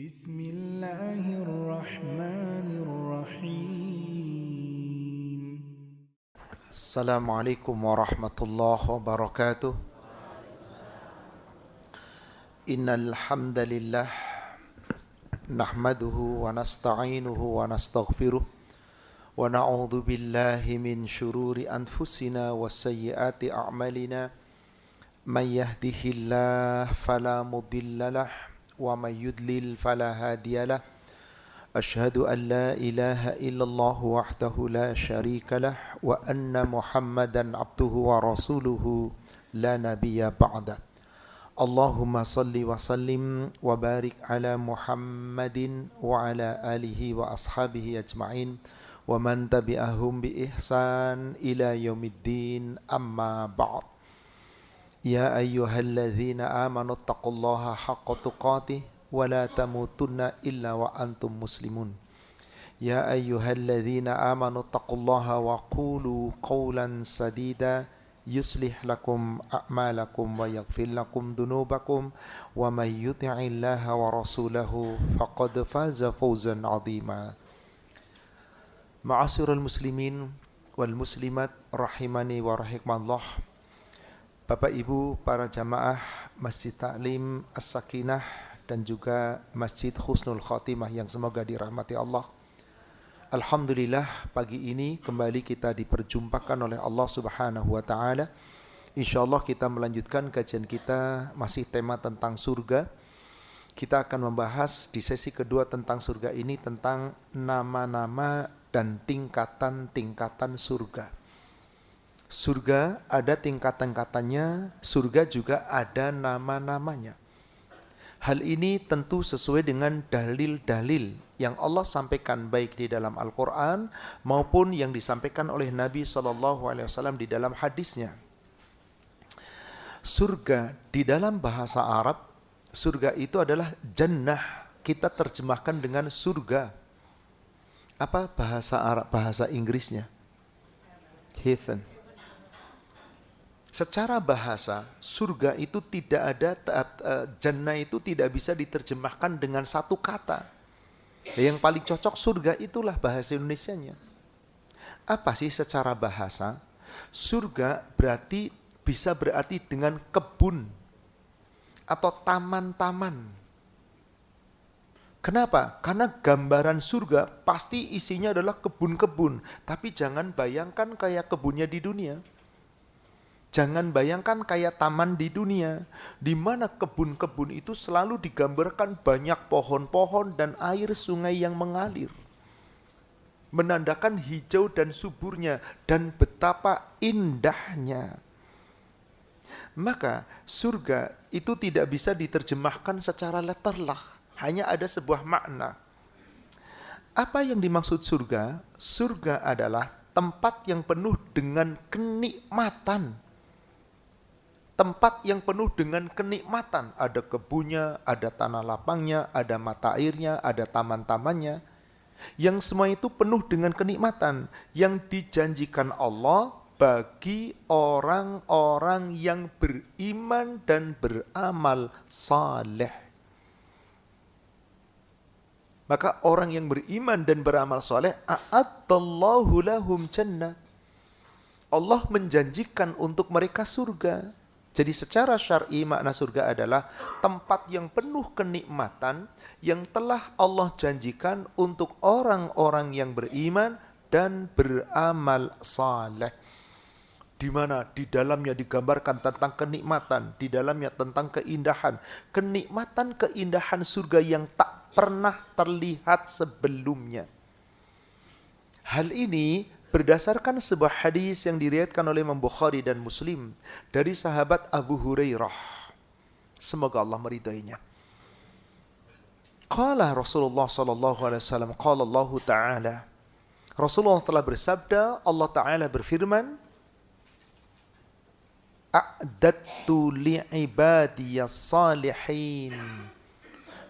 Bismillahirrahmanirrahim. Assalamualaikum warahmatullahi wabarakatuh. Innal hamdalillah nahmaduhu wa nasta'inuhu wa nastaghfiruh wa na'udzu billahi min shururi anfusina wa sayyiati a'malina. May yahdihillahu fala mudhillalah wa may yudlil fala hadiyalah. Ashhadu an la ilaha illallah wahdahu la syarika lah wa anna Muhammadan abduhu wa rasuluhu la nabiyya ba'da. Allahumma salli wa sallim wa barik ala Muhammadin wa ala alihi wa ashabihi ajma'in wa man tabi'ahum bi ihsan ila yaumiddin, amma ba'd. Ya ayyuhalladzina amanu taqullaha haqqa tuqatih wa la tamutunna illa wa antum muslimun. Ya ayyuhalladzina amanu taqullaha wa qulu qawlan sadida yuslih lakum a'malakum wa yaghfir lakum dhunubakum wa may yuti'illaha wa rasulahu faqad faza fawzan 'azima. Ma'asyiral muslimin wal muslimat rahimani wa rahimakumullah. Bapak Ibu para jamaah Masjid Ta'lim As-Sakinah dan juga Masjid Husnul Khatimah yang semoga dirahmati Allah. Alhamdulillah, pagi ini kembali kita diperjumpakan oleh Allah Subhanahu wa taala. Insyaallah kita melanjutkan kajian kita, masih tema tentang surga. Kita akan membahas di sesi kedua tentang surga ini, tentang nama-nama dan tingkatan-tingkatan surga. Surga ada tingkatan-tingkatannya, surga juga ada nama-namanya. Hal ini tentu sesuai dengan dalil-dalil yang Allah sampaikan baik di dalam Al-Quran maupun yang disampaikan oleh Nabi SAW di dalam hadisnya. Surga di dalam bahasa Arab, surga itu adalah jannah. Kita terjemahkan dengan surga. Apa bahasa Arab, bahasa Inggrisnya? Heaven. Secara bahasa, surga itu tidak ada, jannah itu tidak bisa diterjemahkan dengan satu kata. Yang paling cocok surga itulah bahasa Indonesianya. Apa sih secara bahasa? Surga bisa berarti dengan kebun atau taman-taman. Kenapa? Karena gambaran surga pasti isinya adalah kebun-kebun. Tapi jangan bayangkan kayak kebunnya di dunia. Jangan bayangkan kayak taman di dunia, di mana kebun-kebun itu selalu digambarkan banyak pohon-pohon dan air sungai yang mengalir. Menandakan hijau dan suburnya dan betapa indahnya. Maka surga itu tidak bisa diterjemahkan secara letterlah, hanya ada sebuah makna. Apa yang dimaksud surga? Surga adalah tempat yang penuh dengan kenikmatan. Tempat yang penuh dengan kenikmatan, ada kebunnya, ada tanah lapangnya, ada mata airnya, ada taman-tamannya. Yang semua itu penuh dengan kenikmatan yang dijanjikan Allah bagi orang-orang yang beriman dan beramal saleh. Maka orang yang beriman dan beramal saleh, a'addallahu lahum jannah. Allah menjanjikan untuk mereka surga. Jadi secara syar'i makna surga adalah tempat yang penuh kenikmatan yang telah Allah janjikan untuk orang-orang yang beriman dan beramal saleh. Di mana di dalamnya digambarkan tentang kenikmatan, di dalamnya tentang keindahan. Kenikmatan keindahan surga yang tak pernah terlihat sebelumnya. Hal ini berdasarkan sebuah hadis yang diriwayatkan oleh Imam Bukhari dan Muslim dari sahabat Abu Hurairah. Semoga Allah meridainya. Qala Rasulullah sallallahu alaihi wasallam, qala Allah Ta'ala. Rasulullah telah bersabda, Allah Ta'ala berfirman, A'dattu li'ibadiyas salihin.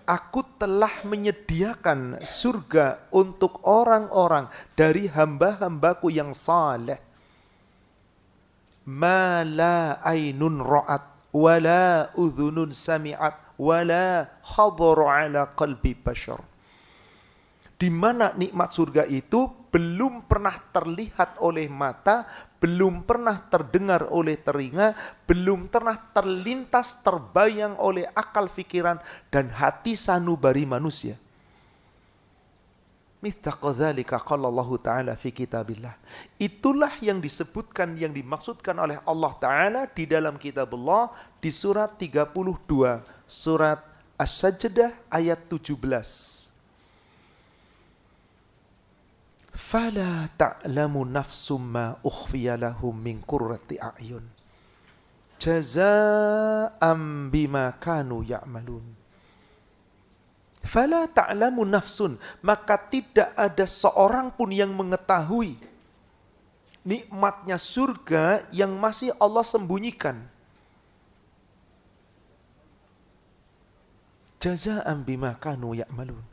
Aku telah menyediakan surga untuk orang-orang dari hamba-hambaku yang saleh. Ma la ainun ra'at, wa la udhunun sami'at, wala khadara ala qalbi bashar. Di mana nikmat surga itu belum pernah terlihat oleh mata, belum pernah terdengar oleh telinga, belum pernah terlintas terbayang oleh akal pikiran dan hati sanubari manusia. Mithqa dzalika qala Allah Ta'ala fi kitabillah. Itulah yang disebutkan, yang dimaksudkan oleh Allah Ta'ala di dalam kitabullah di surat 32, surat As-Sajdah ayat 17. Fala ta'lamu nafsum ma ukhfiya lahum min qurrati a'yun jazaa'an bima kanu ya'malun. Fala ta'lamu nafsun, maka tidak ada seorang pun yang mengetahui nikmatnya surga yang masih Allah sembunyikan. Jazaa'an bima kanu ya'malun.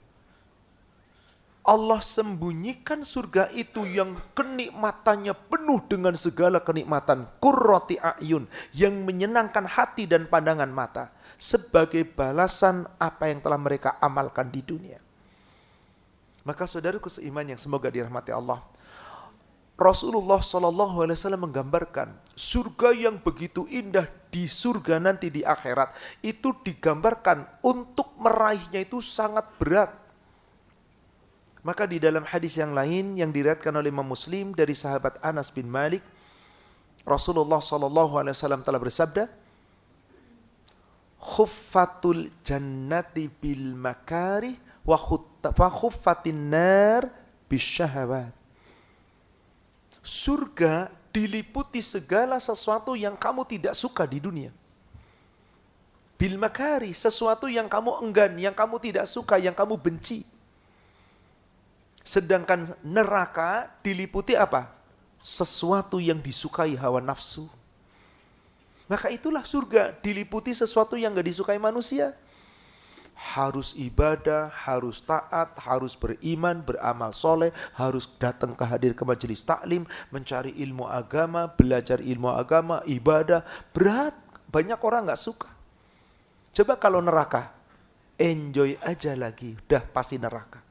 Allah sembunyikan surga itu yang kenikmatannya penuh dengan segala kenikmatan, qurrati a'yun, yang menyenangkan hati dan pandangan mata, sebagai balasan apa yang telah mereka amalkan di dunia. Maka saudaraku seiman yang semoga dirahmati Allah, Rasulullah SAW menggambarkan surga yang begitu indah di surga nanti di akhirat, itu digambarkan untuk meraihnya itu sangat berat. Maka di dalam hadis yang lain yang diriwayatkan oleh Imam Muslim dari sahabat Anas bin Malik, Rasulullah SAW telah bersabda, khuffatul jannati bil makari wa khuffatin nar bisyahawat. Surga diliputi segala sesuatu yang kamu tidak suka di dunia. Bil makari, sesuatu yang kamu enggan, yang kamu tidak suka, yang kamu benci. Sedangkan neraka diliputi apa? Sesuatu yang disukai hawa nafsu. Maka itulah surga diliputi sesuatu yang gak disukai manusia. Harus ibadah, harus taat, harus beriman, beramal soleh, harus datang hadir ke majelis taklim, mencari ilmu agama, belajar ilmu agama, ibadah. Berat, banyak orang gak suka. Coba kalau neraka, enjoy aja lagi, udah pasti neraka.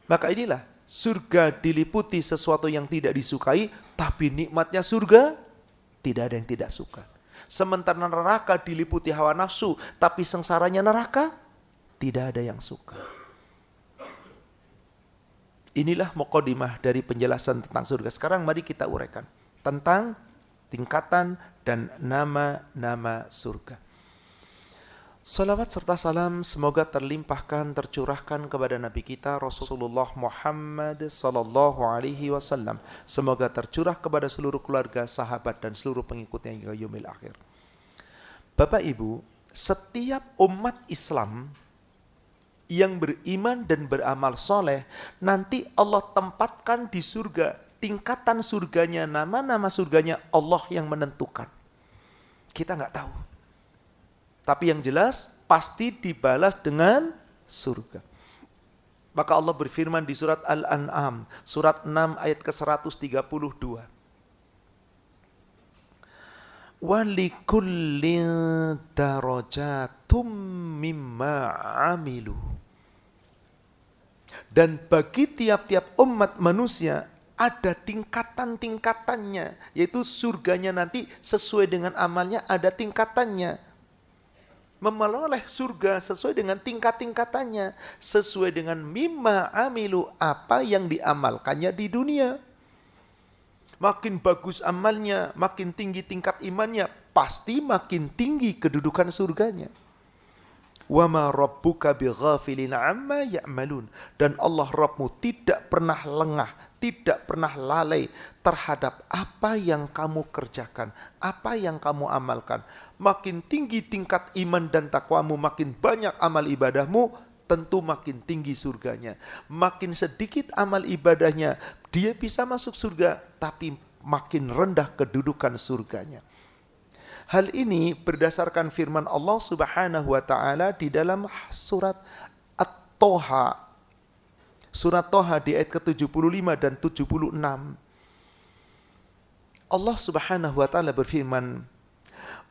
Maka inilah surga diliputi sesuatu yang tidak disukai, tapi nikmatnya surga tidak ada yang tidak suka. Sementara neraka diliputi hawa nafsu, tapi sengsaranya neraka tidak ada yang suka. Inilah muqaddimah dari penjelasan tentang surga. Sekarang mari kita uraikan tentang tingkatan dan nama-nama surga. Salawat serta salam semoga terlimpahkan, tercurahkan kepada Nabi kita Rasulullah Muhammad sallallahu alaihi wasallam. Semoga tercurah kepada seluruh keluarga, sahabat dan seluruh pengikutnya hingga yaumil akhir. Bapak Ibu, setiap umat Islam yang beriman dan beramal soleh, nanti Allah tempatkan di surga. Tingkatan surganya, nama-nama surganya Allah yang menentukan. Kita nggak tahu. Tapi yang jelas pasti dibalas dengan surga. Maka Allah berfirman di surat Al-An'am, surat 6 ayat ke-132. Walikullin darajatum mimma amilu. Dan bagi tiap-tiap umat manusia ada tingkatan-tingkatannya, yaitu surganya nanti sesuai dengan amalnya ada tingkatannya. Memperoleh surga sesuai dengan tingkat-tingkatannya, sesuai dengan mimma amilu, apa yang diamalkannya di dunia. Makin bagus amalnya, makin tinggi tingkat imannya, pasti makin tinggi kedudukan surganya. Wa ma rabbuka bighafilin amma ya'malun. Dan Allah Rabbmu tidak pernah lengah, tidak pernah lalai terhadap apa yang kamu kerjakan, apa yang kamu amalkan. Makin tinggi tingkat iman dan takwamu, makin banyak amal ibadahmu, tentu makin tinggi surganya. Makin sedikit amal ibadahnya, dia bisa masuk surga, tapi makin rendah kedudukan surganya. Hal ini berdasarkan firman Allah Subhanahu wa taala di dalam surat At-Toha. Surat Toha di ayat ke-75 dan 76. Allah Subhanahu wa taala berfirman,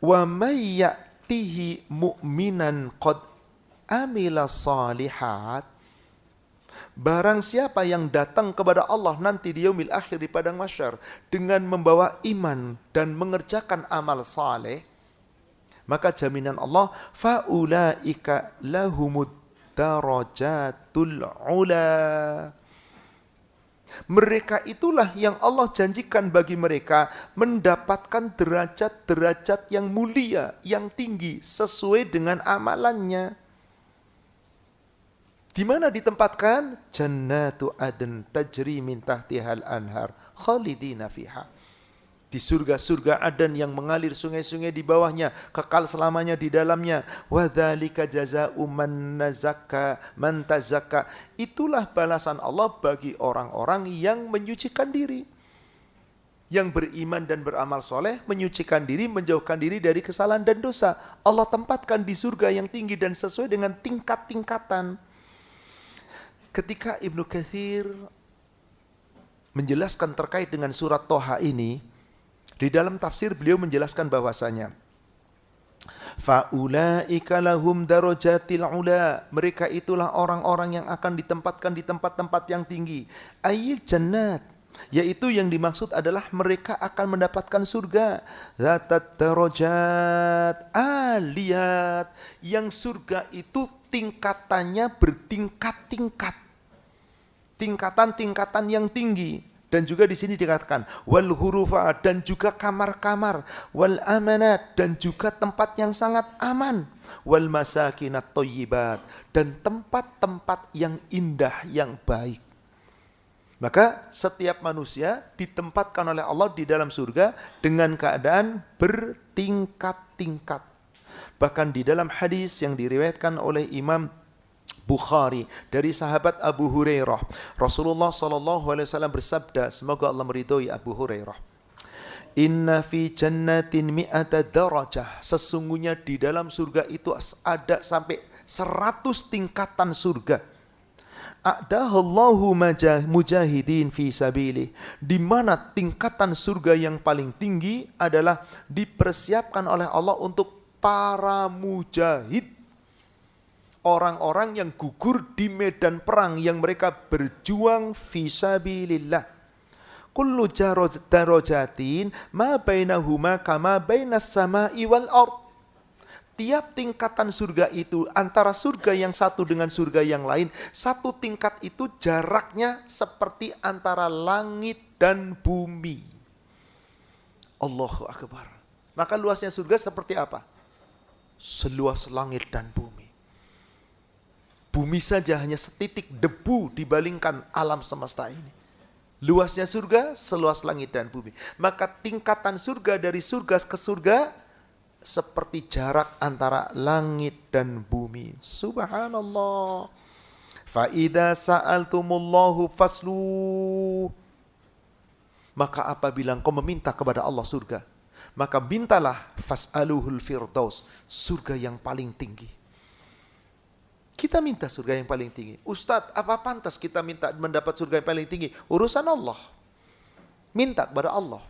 "Wa may ya'tihi mu'minan qad amila salihat, barang siapa yang datang kepada Allah nanti di yaumil akhir di padang mahsyar dengan membawa iman dan mengerjakan amal saleh, maka jaminan Allah, faulaika lahumud darajatul ula. Mereka itulah yang Allah janjikan bagi mereka mendapatkan derajat-derajat yang mulia, yang tinggi, sesuai dengan amalannya. Di mana ditempatkan? Jannatu adn tajri min tahtihal anhar khalidina fiha. Di surga-surga Aden yang mengalir sungai-sungai di bawahnya, kekal selamanya di dalamnya. Wa dzalika jazaa'u man tazakka. Itulah balasan Allah bagi orang-orang yang menyucikan diri. Yang beriman dan beramal soleh, menyucikan diri, menjauhkan diri dari kesalahan dan dosa. Allah tempatkan di surga yang tinggi dan sesuai dengan tingkat-tingkatan. Ketika Ibnu Katsir menjelaskan terkait dengan surat Toha ini, di dalam tafsir beliau menjelaskan bahwasanya faulaika lahum darajatil ula, mereka itulah orang-orang yang akan ditempatkan di tempat-tempat yang tinggi, ayil jannat, yaitu yang dimaksud adalah mereka akan mendapatkan surga, zatat darajat aliyat, yang surga itu tingkatannya bertingkat-tingkat, tingkatan-tingkatan yang tinggi. Dan juga di sini dikatakan wal hurufa, dan juga kamar-kamar, wal amanat, dan juga tempat yang sangat aman, wal masakinat thayyibat, dan tempat-tempat yang indah, yang baik. Maka setiap manusia ditempatkan oleh Allah di dalam surga dengan keadaan bertingkat-tingkat. Bahkan di dalam hadis yang diriwayatkan oleh Imam Bukhari dari sahabat Abu Hurairah, Rasulullah SAW bersabda, semoga Allah meridhoi Abu Hurairah, inna fi jannatin mi'ata darajah, sesungguhnya di dalam surga itu ada sampai 100 tingkatan surga. A'dahallahu mujahidin fi sabilih, di mana tingkatan surga yang paling tinggi adalah dipersiapkan oleh Allah untuk para mujahid, orang-orang yang gugur di medan perang, yang mereka berjuang fisabilillah. Kullu darajatin ma bainahuma kama bainas sama'i wal ard. Tiap tingkatan surga itu, antara surga yang satu dengan surga yang lain, satu tingkat itu jaraknya seperti antara langit dan bumi. Allahu Akbar. Maka luasnya surga seperti apa? Seluas langit dan bumi. Bumi saja hanya setitik debu dibandingkan alam semesta ini. Luasnya surga seluas langit dan bumi. Maka tingkatan surga dari surga ke surga seperti jarak antara langit dan bumi. Subhanallah. Fa idza sa'altumullahu faslu. Maka apabila engkau meminta kepada Allah surga, maka mintalah fas'aluhul firdaus, surga yang paling tinggi. Kita minta surga yang paling tinggi. Ustadz, apa pantas kita minta mendapat surga yang paling tinggi? Urusan Allah. Minta kepada Allah.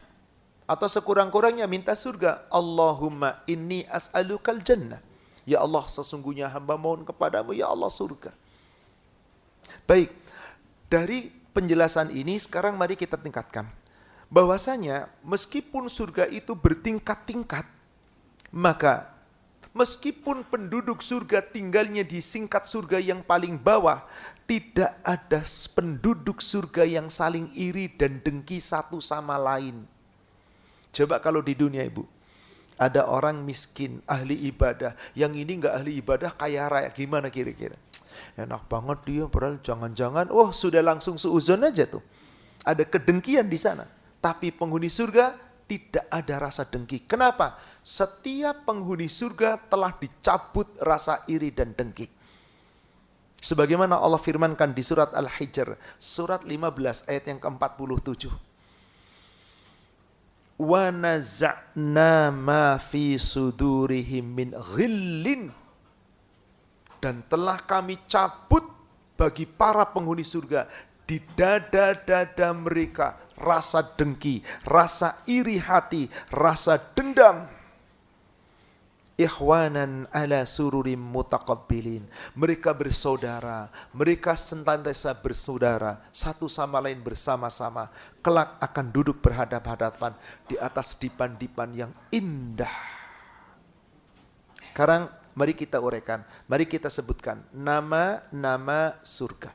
Atau sekurang-kurangnya minta surga. Allahumma inni as'alukal jannah. Ya Allah, sesungguhnya hamba mohon kepadamu, ya Allah, surga. Baik, dari penjelasan ini sekarang mari kita tingkatkan. Bahwasanya meskipun surga itu bertingkat-tingkat, maka meskipun penduduk surga tinggalnya di tingkat surga yang paling bawah, tidak ada penduduk surga yang saling iri dan dengki satu sama lain. Coba kalau di dunia, Ibu, ada orang miskin, ahli ibadah, yang ini enggak ahli ibadah, kaya raya, gimana kira-kira? Enak banget dia, padahal jangan-jangan, sudah langsung suuzon aja tuh. Ada kedengkian di sana. Tapi penghuni surga tidak ada rasa dengki. Kenapa? Setiap penghuni surga telah dicabut rasa iri dan dengki. Sebagaimana Allah firmankan di surat Al-Hijr, surat 15 ayat yang ke-47. Wa naza'na ma fi sudurihim min ghillin, dan telah kami cabut bagi para penghuni surga di dada-dada mereka rasa dengki, rasa iri hati, rasa dendam. ikhwanan ala sururim mutaqabbilin. Mereka bersaudara, mereka senantiasa bersaudara, satu sama lain bersama-sama. Kelak akan duduk berhadap-hadapan di atas dipan-dipan yang indah. Sekarang mari kita uraikan, mari kita sebutkan nama-nama surga.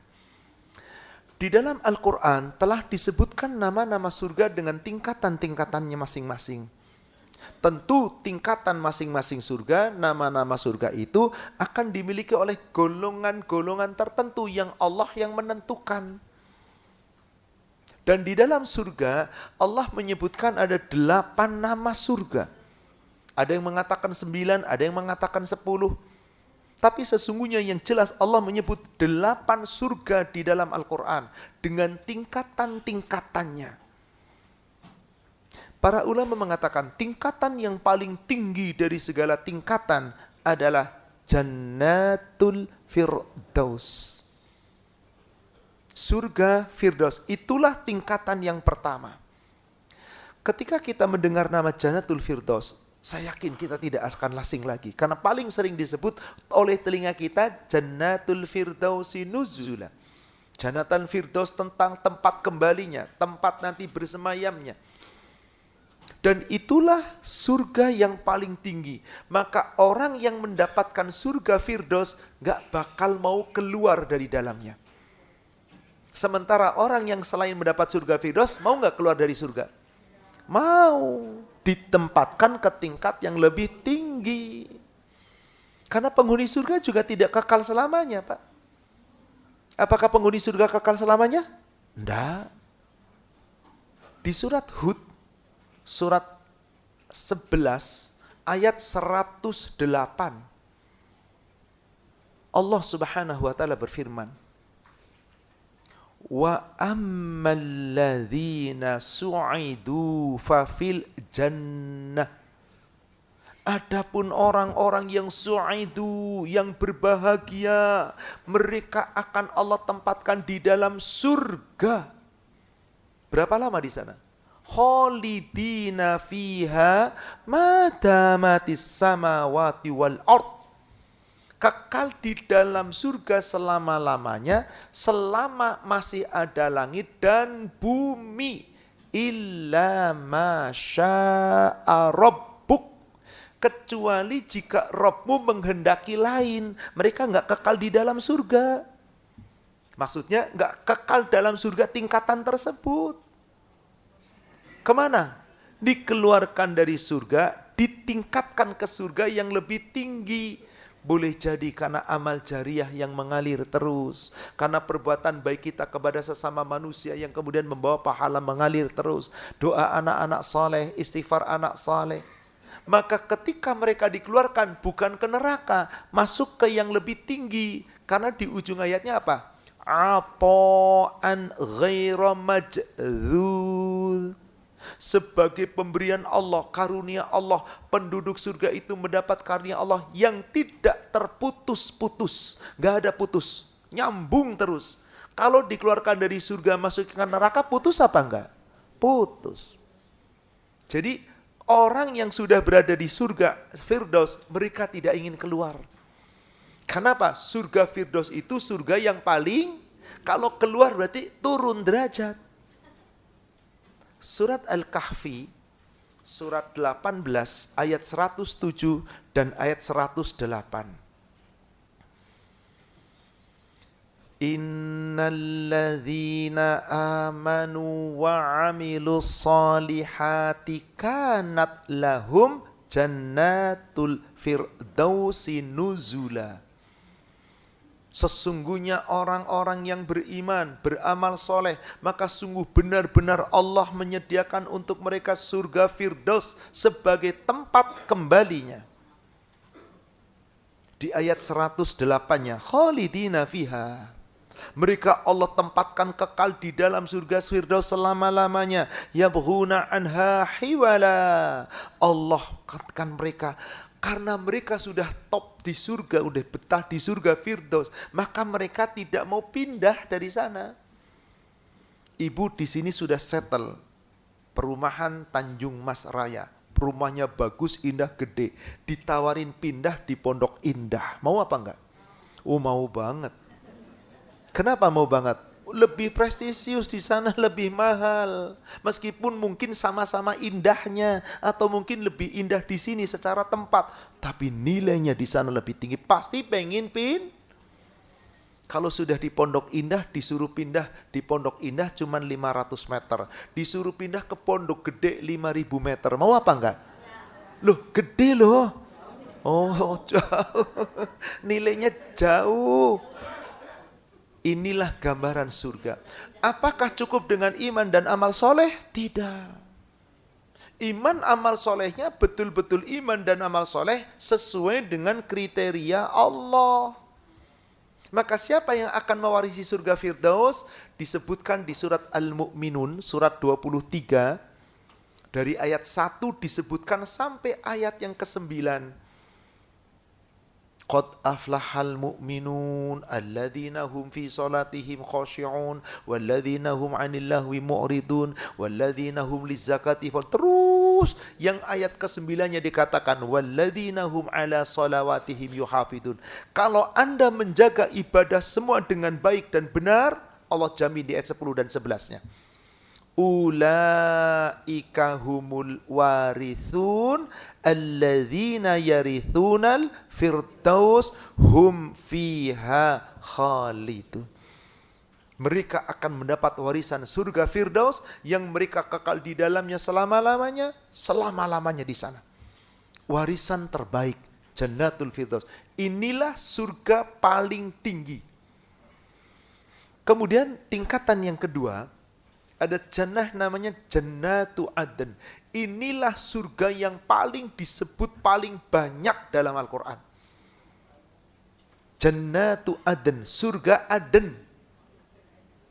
Di dalam Al-Quran telah disebutkan nama-nama surga dengan tingkatan-tingkatannya masing-masing. Tentu tingkatan masing-masing surga, nama-nama surga itu akan dimiliki oleh golongan-golongan tertentu yang Allah yang menentukan. Dan di dalam surga Allah menyebutkan ada 8 nama surga. Ada yang mengatakan 9, ada yang mengatakan 10. Tapi sesungguhnya yang jelas Allah menyebut 8 surga di dalam Al-Quran dengan tingkatan-tingkatannya. Para ulama mengatakan tingkatan yang paling tinggi dari segala tingkatan adalah Jannatul Firdaus. Surga Firdaus, itulah tingkatan yang pertama. Ketika kita mendengar nama Jannatul Firdaus, saya yakin kita tidak akan asing lagi. Karena paling sering disebut oleh telinga kita Jannatul Firdausi Nuzula. Jannatul Firdaus tentang tempat kembalinya, tempat nanti bersemayamnya. Dan itulah surga yang paling tinggi. Maka orang yang mendapatkan surga Firdaus gak bakal mau keluar dari dalamnya. Sementara orang yang selain mendapat surga Firdaus mau gak keluar dari surga? Mau. Ditempatkan ke tingkat yang lebih tinggi. Karena penghuni surga juga tidak kekal selamanya, Pak. Apakah penghuni surga kekal selamanya? Tidak. Di surat Hud, surat 11 ayat 108 Allah Subhanahu wa taala berfirman, wa ammal ladzina su'idu fa fil jannah. Adapun orang-orang yang su'idu, yang berbahagia, mereka akan Allah tempatkan di dalam surga. Berapa lama di sana? Khalidina fiha madamatis samawati wal ard. Kekal di dalam surga selama-lamanya, selama masih ada langit dan bumi. Illa ma syaa rabbuk. Kecuali jika Rabbmu menghendaki lain, mereka enggak kekal di dalam surga. Maksudnya enggak kekal dalam surga tingkatan tersebut. Kemana? Dikeluarkan dari surga, ditingkatkan ke surga yang lebih tinggi. Boleh jadi karena amal jariah yang mengalir terus. Karena perbuatan baik kita kepada sesama manusia yang kemudian membawa pahala mengalir terus. Doa anak-anak saleh, istighfar anak saleh. Maka ketika mereka dikeluarkan bukan ke neraka, masuk ke yang lebih tinggi. Karena di ujung ayatnya apa? Ata'an ghaira majdzul. Sebagai pemberian Allah, karunia Allah, penduduk surga itu mendapat karunia Allah yang tidak terputus-putus. Gak ada putus, nyambung terus. Kalau dikeluarkan dari surga masuk ke neraka, putus apa enggak? Putus. Jadi orang yang sudah berada di surga Firdaus, mereka tidak ingin keluar. Kenapa? Surga Firdaus itu surga yang paling, kalau keluar berarti turun derajat. Surat Al-Kahfi, surat 18, ayat 107 dan ayat 108. Innalladzina amanu wa amilus salihati kanat lahum jannatul firdausi nuzula. Sesungguhnya orang-orang yang beriman, beramal soleh, maka sungguh benar-benar Allah menyediakan untuk mereka surga Firdaus sebagai tempat kembalinya. Di ayat 108-nya, khalidina fiha. Mereka Allah tempatkan kekal di dalam surga Firdaus selama-lamanya. Yabghuna anha hiwala. Allah katakan mereka, karena mereka sudah top di surga, udah betah di surga Firdaus, maka mereka tidak mau pindah dari sana. Ibu di sini sudah settle perumahan Tanjung Mas Raya, rumahnya bagus, indah, gede. Ditawarin pindah di Pondok Indah. Mau apa enggak? Oh, mau banget. Kenapa mau banget? Lebih prestisius di sana, lebih mahal. Meskipun mungkin sama-sama indahnya atau mungkin lebih indah di sini secara tempat, tapi nilainya di sana lebih tinggi. Pasti pengen Kalau sudah di Pondok Indah, disuruh pindah di Pondok Indah cuma 500 meter. Disuruh pindah ke Pondok Gede 5.000 meter. Mau apa enggak? Loh, gede loh. Oh, jauh. Nilainya jauh. Inilah gambaran surga. Apakah cukup dengan iman dan amal soleh? Tidak. Iman amal solehnya betul-betul iman dan amal soleh sesuai dengan kriteria Allah. Maka siapa yang akan mewarisi surga Firdaus? Disebutkan di surat Al-Mu'minun, surat 23. Dari ayat 1 disebutkan sampai ayat yang ke-9. Qad aflahal mu'minun alladzina hum fi salatihim khashi'un walladzina hum 'anil lahwi mu'ridun walladzina hum lizzakati terus yang ayat ke-9-nya dikatakan walladzina hum 'ala salawatihim yuhafidun. Kalau Anda menjaga ibadah semua dengan baik dan benar, Allah jamin di ayat 10 dan 11-nya. Ulaika humul warithun alladzina yarithunal firdaus hum fiha khalidun. Mereka akan mendapat warisan surga Firdaus yang mereka kekal di dalamnya selama-lamanya di sana. Warisan terbaik, Jannatul Firdaus. Inilah surga paling tinggi. Kemudian tingkatan yang kedua, ada jannah namanya Jannatu Aden. Inilah surga yang paling disebut paling banyak dalam Al-Quran. Jannatu Aden, surga Aden.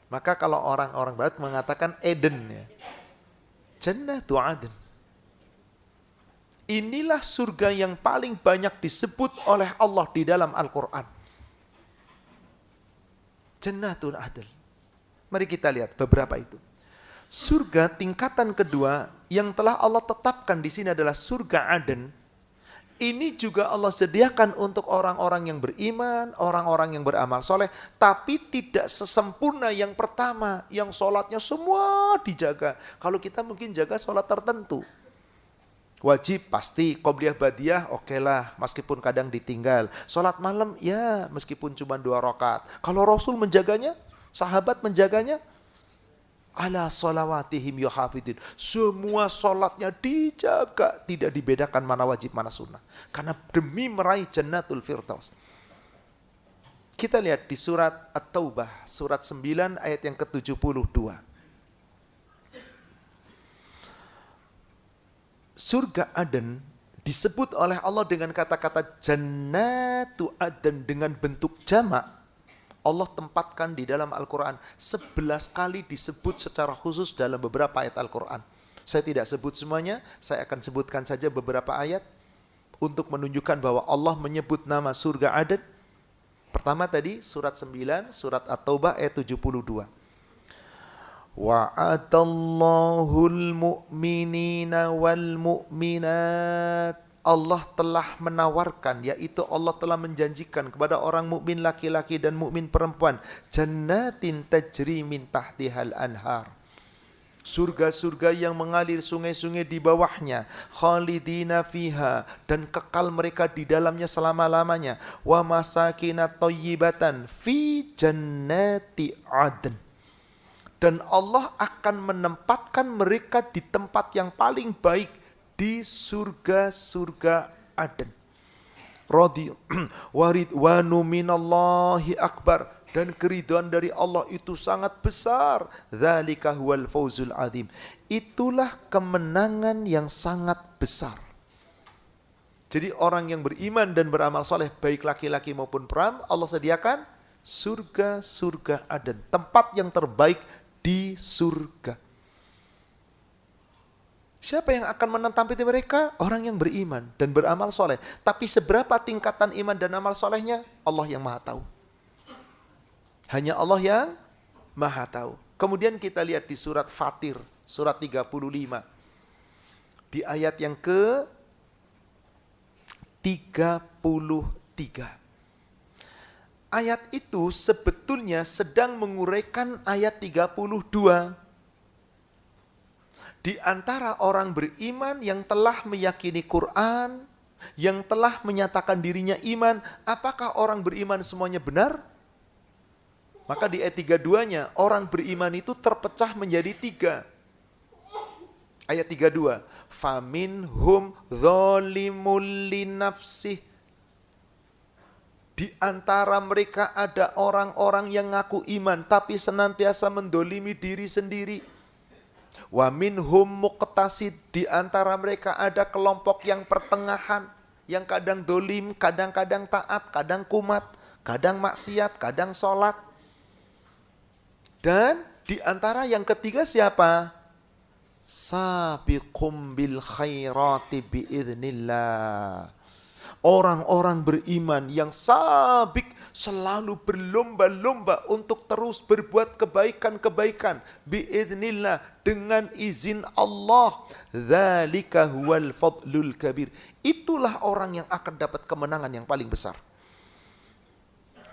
Maka kalau orang-orang barat mengatakan Eden ya. Jannatu Aden. Inilah surga yang paling banyak disebut oleh Allah di dalam Al-Quran. Jannatul Aden. Mari kita lihat beberapa itu. Surga tingkatan kedua yang telah Allah tetapkan di sini adalah surga Aden. Ini juga Allah sediakan untuk orang-orang yang beriman, orang-orang yang beramal soleh, tapi tidak sesempurna yang pertama, yang sholatnya semua dijaga. Kalau kita mungkin jaga sholat tertentu. Wajib pasti, qobliyah badiyah okelah, meskipun kadang ditinggal. Sholat malam ya meskipun cuma 2 rakaat. Kalau Rasul menjaganya, sahabat menjaganya, ala sholawatihim yuhafidin. Semua sholatnya dijaga. Tidak dibedakan mana wajib mana sunnah. Karena demi meraih Jannatul Firdaus. Kita lihat di surat At-Taubah. Surat 9 ayat yang ke-72. Surga Aden disebut oleh Allah dengan kata-kata Jannatu Aden dengan bentuk jamak. Allah tempatkan di dalam Al-Quran 11 kali disebut secara khusus dalam beberapa ayat Al-Quran. Saya tidak sebut semuanya, saya akan sebutkan saja beberapa ayat untuk menunjukkan bahwa Allah menyebut nama surga Aden. Pertama tadi surat 9, surat At-Taubah ayat 72. Wa'adallahul mu'minina wal mu'minat. Allah telah menawarkan, yaitu Allah telah menjanjikan kepada orang mukmin laki-laki dan mukmin perempuan, jannatin tajri min tahtihal anhar. Surga-surga yang mengalir sungai-sungai di bawahnya, khalidina fiha, dan kekal mereka di dalamnya selama-lamanya. Wa masakinat thayyibatan fi jannati adn. Dan Allah akan menempatkan mereka di tempat yang paling baik di surga-surga Aden. Waridwanu minallahi akbar, dan keridhaan dari Allah itu sangat besar. Dzalika huwal fawzul azim. Itulah kemenangan yang sangat besar. Jadi orang yang beriman dan beramal soleh, baik laki-laki maupun perempuan, Allah sediakan surga-surga Aden, tempat yang terbaik di surga. Siapa yang akan menempati mereka? Orang yang beriman dan beramal soleh. Tapi seberapa tingkatan iman dan amal solehnya? Allah yang maha tahu. Hanya Allah yang maha tahu. Kemudian kita lihat di surat Fatir, surat 35. Di ayat yang ke-33. Ayat itu sebetulnya sedang menguraikan ayat 32. Di antara orang beriman yang telah meyakini Quran, yang telah menyatakan dirinya iman, apakah orang beriman semuanya benar? Maka di ayat 32-nya, orang beriman itu terpecah menjadi 3. Ayat 32. Faminhum dzalimul linafsih. Di antara mereka ada orang-orang yang ngaku iman, tapi senantiasa mendolimi diri sendiri. Wa minhum muqtasid. Di antara mereka ada kelompok yang pertengahan, yang kadang dolim, kadang-kadang taat, kadang kumat, kadang maksiat, kadang sholat. Dan di antara yang ketiga siapa? Sabiqum bil khairati biiznillah. Orang-orang beriman yang sabik, selalu berlomba-lomba untuk terus berbuat kebaikan-kebaikan biiznillah, dengan izin Allah. Dzalika huwal fadlul kabir. Itulah orang yang akan dapat kemenangan yang paling besar.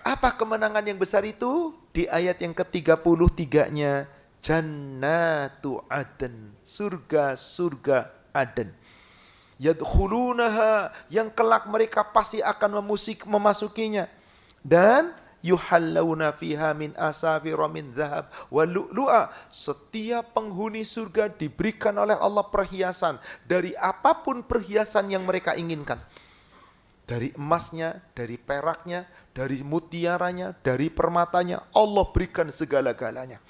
Apa kemenangan yang besar itu? Di ayat yang ke-33-nya, Jannatu Aden, surga-surga Aden. Yadkhulunaha, yang kelak mereka pasti akan memasukinya. Dan yuhallawna fiha min asafira min dhahab wa lu'lu'a. Setiap penghuni surga diberikan oleh Allah perhiasan dari apapun perhiasan yang mereka inginkan. Dari emasnya, dari peraknya, dari mutiaranya, dari permatanya, Allah berikan segala-galanya.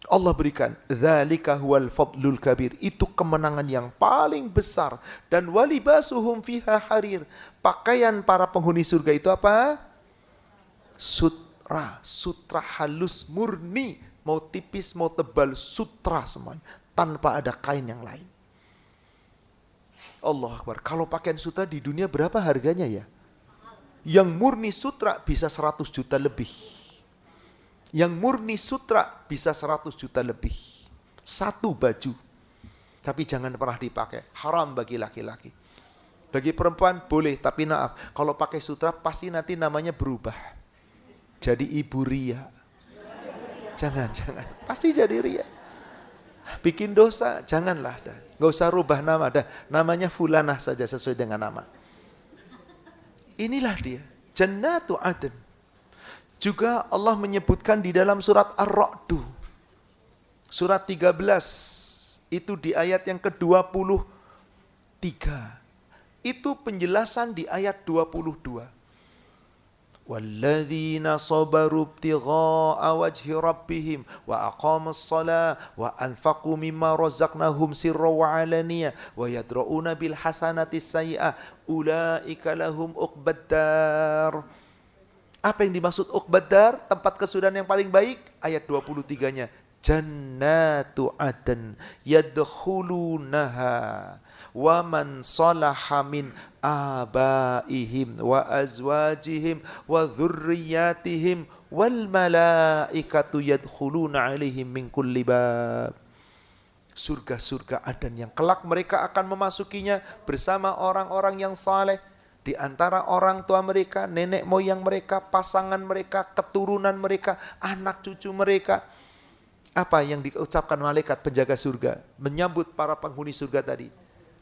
Allah berikan, dzalika huwal fadlul kabir. Itu kemenangan yang paling besar. Dan walibasuhum fiha harir. Pakaian para penghuni surga itu apa? Sutra. Sutra halus murni. Mau tipis, mau tebal, sutra semuanya. Tanpa ada kain yang lain. Allah Akbar. Kalau pakaian sutra di dunia berapa harganya ya? Yang murni sutra bisa 100 juta lebih. Yang murni sutra bisa 100 juta lebih. Satu baju. Tapi jangan pernah dipakai. Haram bagi laki-laki. Bagi perempuan boleh, tapi maaf. Kalau pakai sutra pasti nanti namanya berubah. Jadi ibu ria. Jangan. Pasti jadi ria. Bikin dosa, janganlah. Gak usah rubah nama. Namanya fulanah saja sesuai dengan nama. Inilah dia. Jannatu Aden. Juga Allah menyebutkan di dalam surat Ar-Ra'du. Surat 13. Itu di ayat yang ke-23. Itu penjelasan di ayat 22. Walladzina sabaru ibtigha'a wajhi rabbihim wa aqamus shalah wa anfaqu mimma razaqnahum sirran wa 'alaniyah wa yadra'una bil hasanati sayyi'ah ulaika lahum uqbad dar. Apa yang dimaksud uqbad dar? Tempat kesudahan yang paling baik? Ayat 23-nya. Jannatu Aden yadkhulunaha wa man salaha min abaihim wa azwajihim wa dhurriyyatihim wal malaikatu yadkhuluna alaihim min kulli bab. Surga-surga Aden yang kelak mereka akan memasukinya bersama orang-orang yang saleh. Di antara orang tua mereka, nenek moyang mereka, pasangan mereka, keturunan mereka, anak cucu mereka. Apa yang diucapkan malaikat penjaga surga menyambut para penghuni surga tadi?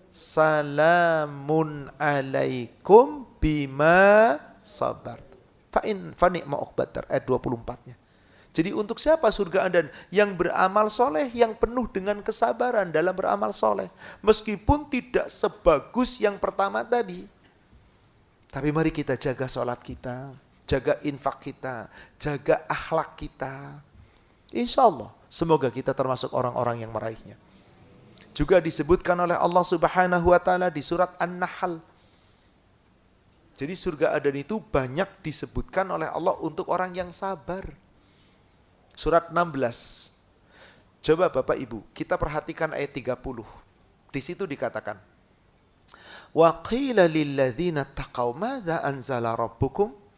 Salamun alaikum bima sabar. Fa'in fani'ma uqbadar. Ayat 24-nya. Jadi untuk siapa surga Aden? Yang beramal soleh, yang penuh dengan kesabaran dalam beramal soleh. Meskipun tidak sebagus yang pertama tadi. Tapi mari kita jaga sholat kita, jaga infak kita, jaga akhlak kita. Insya Allah, semoga kita termasuk orang-orang yang meraihnya. Juga disebutkan oleh Allah Subhanahu wa Ta'ala di surat An-Nahl. Jadi surga Aden itu banyak disebutkan oleh Allah untuk orang yang sabar. Surat 16. Coba Bapak Ibu, kita perhatikan ayat 30. Di situ dikatakan, wa qila lilladzina taqaw madza anzala rabbukum.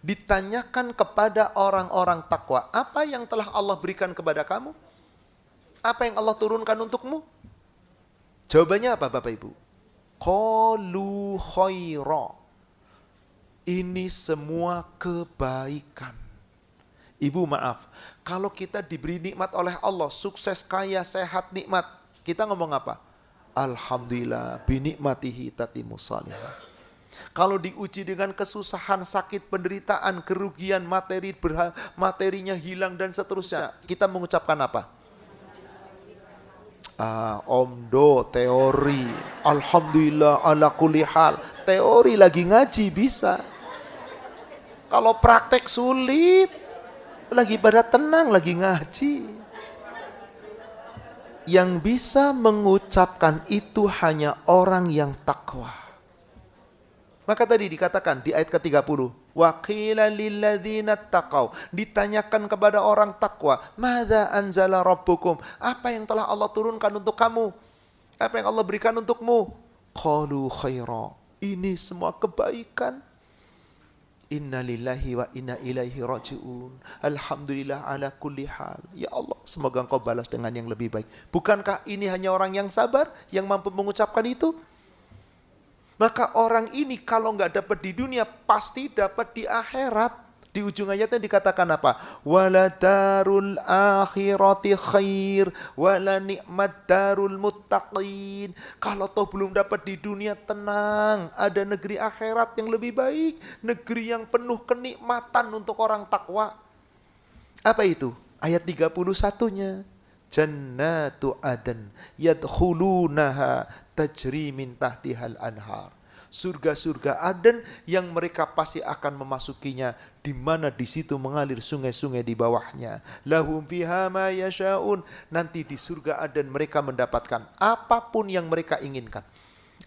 Ditanyakan kepada orang-orang takwa, apa yang telah Allah berikan kepada kamu? Apa yang Allah turunkan untukmu? Jawabannya apa Bapak Ibu? Qalu khaira. Ini semua kebaikan. Ibu maaf, kalau kita diberi nikmat oleh Allah, sukses, kaya, sehat, nikmat, kita ngomong apa? Alhamdulillah, binikmatihi tatimus shalihat. Kalau diuji dengan kesusahan, sakit, penderitaan, kerugian, materinya hilang dan seterusnya, kita mengucapkan apa? Omdo, teori, alhamdulillah ala kulli hal. Teori lagi ngaji bisa. Kalau praktek sulit, lagi pada tenang, lagi ngaji. Yang bisa mengucapkan itu hanya orang yang takwa. Maka tadi dikatakan di ayat ke-30, wa qila lil ladzina taqaw, ditanyakan kepada orang takwa, madza anzala rabbukum? Apa yang telah Allah turunkan untuk kamu? Apa yang Allah berikan untukmu? Qalu khaira. Ini semua kebaikan. Inna lillahi wa inna ilaihi raji'un. Alhamdulillah ala kulli hal. Ya Allah, semoga Engkau balas dengan yang lebih baik. Bukankah ini hanya orang yang sabar yang mampu mengucapkan itu? Maka orang ini kalau nggak dapat di dunia, pasti dapat di akhirat. Di ujung ayatnya dikatakan apa? Wala darul akhirati khair, wala ni'mat darul muttaqin. Kalau toh belum dapat di dunia, tenang, ada negeri akhirat yang lebih baik, negeri yang penuh kenikmatan untuk orang takwa. Apa itu? Ayat 31-nya. Jannatu adan yadkhulunaha tajri min tahtihal anhar. Surga-surga Aden yang mereka pasti akan memasukinya, di mana di situ mengalir sungai-sungai di bawahnya. Lahum fiha ma yashaun. Nanti di surga Aden mereka mendapatkan apapun yang mereka inginkan,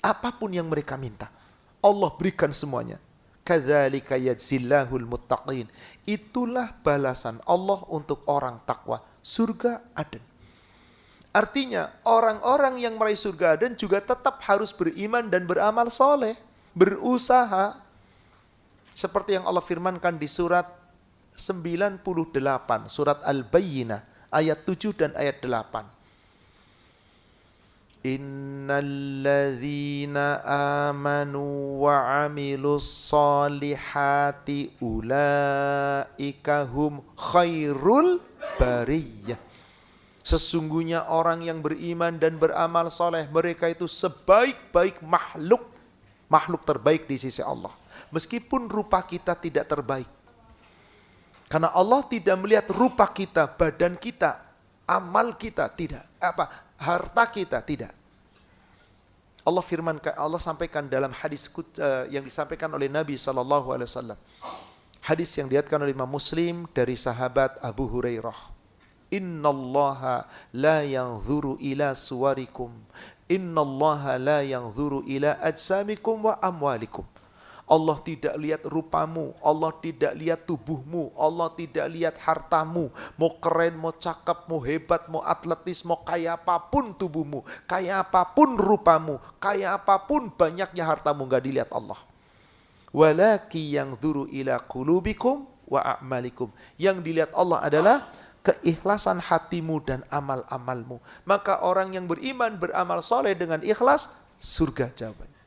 apapun yang mereka minta, Allah berikan semuanya. Kadzalika yajzillahul muttaqin. Itulah balasan Allah untuk orang takwa, surga Aden. Artinya orang-orang yang meraih surga Aden juga tetap harus beriman dan beramal soleh, berusaha. Seperti yang Allah firmankan di surat 98, surat Al-Bayyinah, ayat 7 dan ayat 8. Innalladzina amanu wa amilus solihati ulaika hum khairul bariyah. Sesungguhnya orang yang beriman dan beramal soleh, mereka itu sebaik-baik makhluk terbaik di sisi Allah. Meskipun rupa kita tidak terbaik. Karena Allah tidak melihat rupa kita, badan kita, amal kita, tidak. Harta kita, tidak. Allah sampaikan dalam hadis yang disampaikan oleh Nabi SAW. Hadis yang diriwayatkan oleh Imam Muslim dari sahabat Abu Hurairah. Innallaha la yanzuru ila suwarikum, innallaha la yanzuru ila ajsamikum wa amwalikum. Allah tidak lihat rupamu, Allah tidak lihat tubuhmu, Allah tidak lihat hartamu. Mau keren, mau cakep, mau hebat, mau atletis, mau kaya apapun tubuhmu, kaya apapun rupamu, kaya apapun banyaknya hartamu, enggak dilihat Allah. Walaki yanzuru ila qulubikum wa a'malikum. Yang dilihat Allah adalah keikhlasan hatimu dan amal-amalmu. Maka orang yang beriman, beramal soleh dengan ikhlas, surga jawabannya.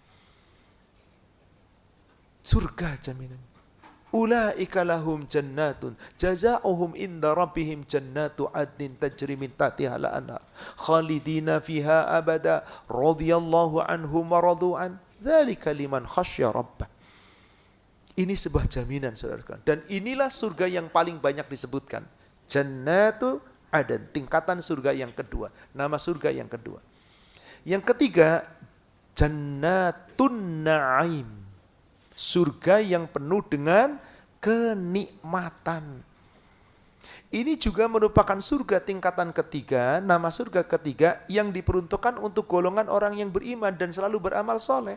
Surga jaminan. Ulaika lahum jannatun jazaohum inda rabbihim jannatu adnin tajri min tahtiha al-anhar khalidina fiha abada radhiyallahu anhum wa radu'an dzalika liman khasyya rabbah. Ini sebuah jaminan, saudara. Dan inilah surga yang paling banyak disebutkan. Jannatu Aden, tingkatan surga yang kedua, nama surga yang kedua. Yang ketiga, Jannatun Na'im, surga yang penuh dengan kenikmatan. Ini juga merupakan surga tingkatan ketiga, nama surga ketiga yang diperuntukkan untuk golongan orang yang beriman dan selalu beramal soleh.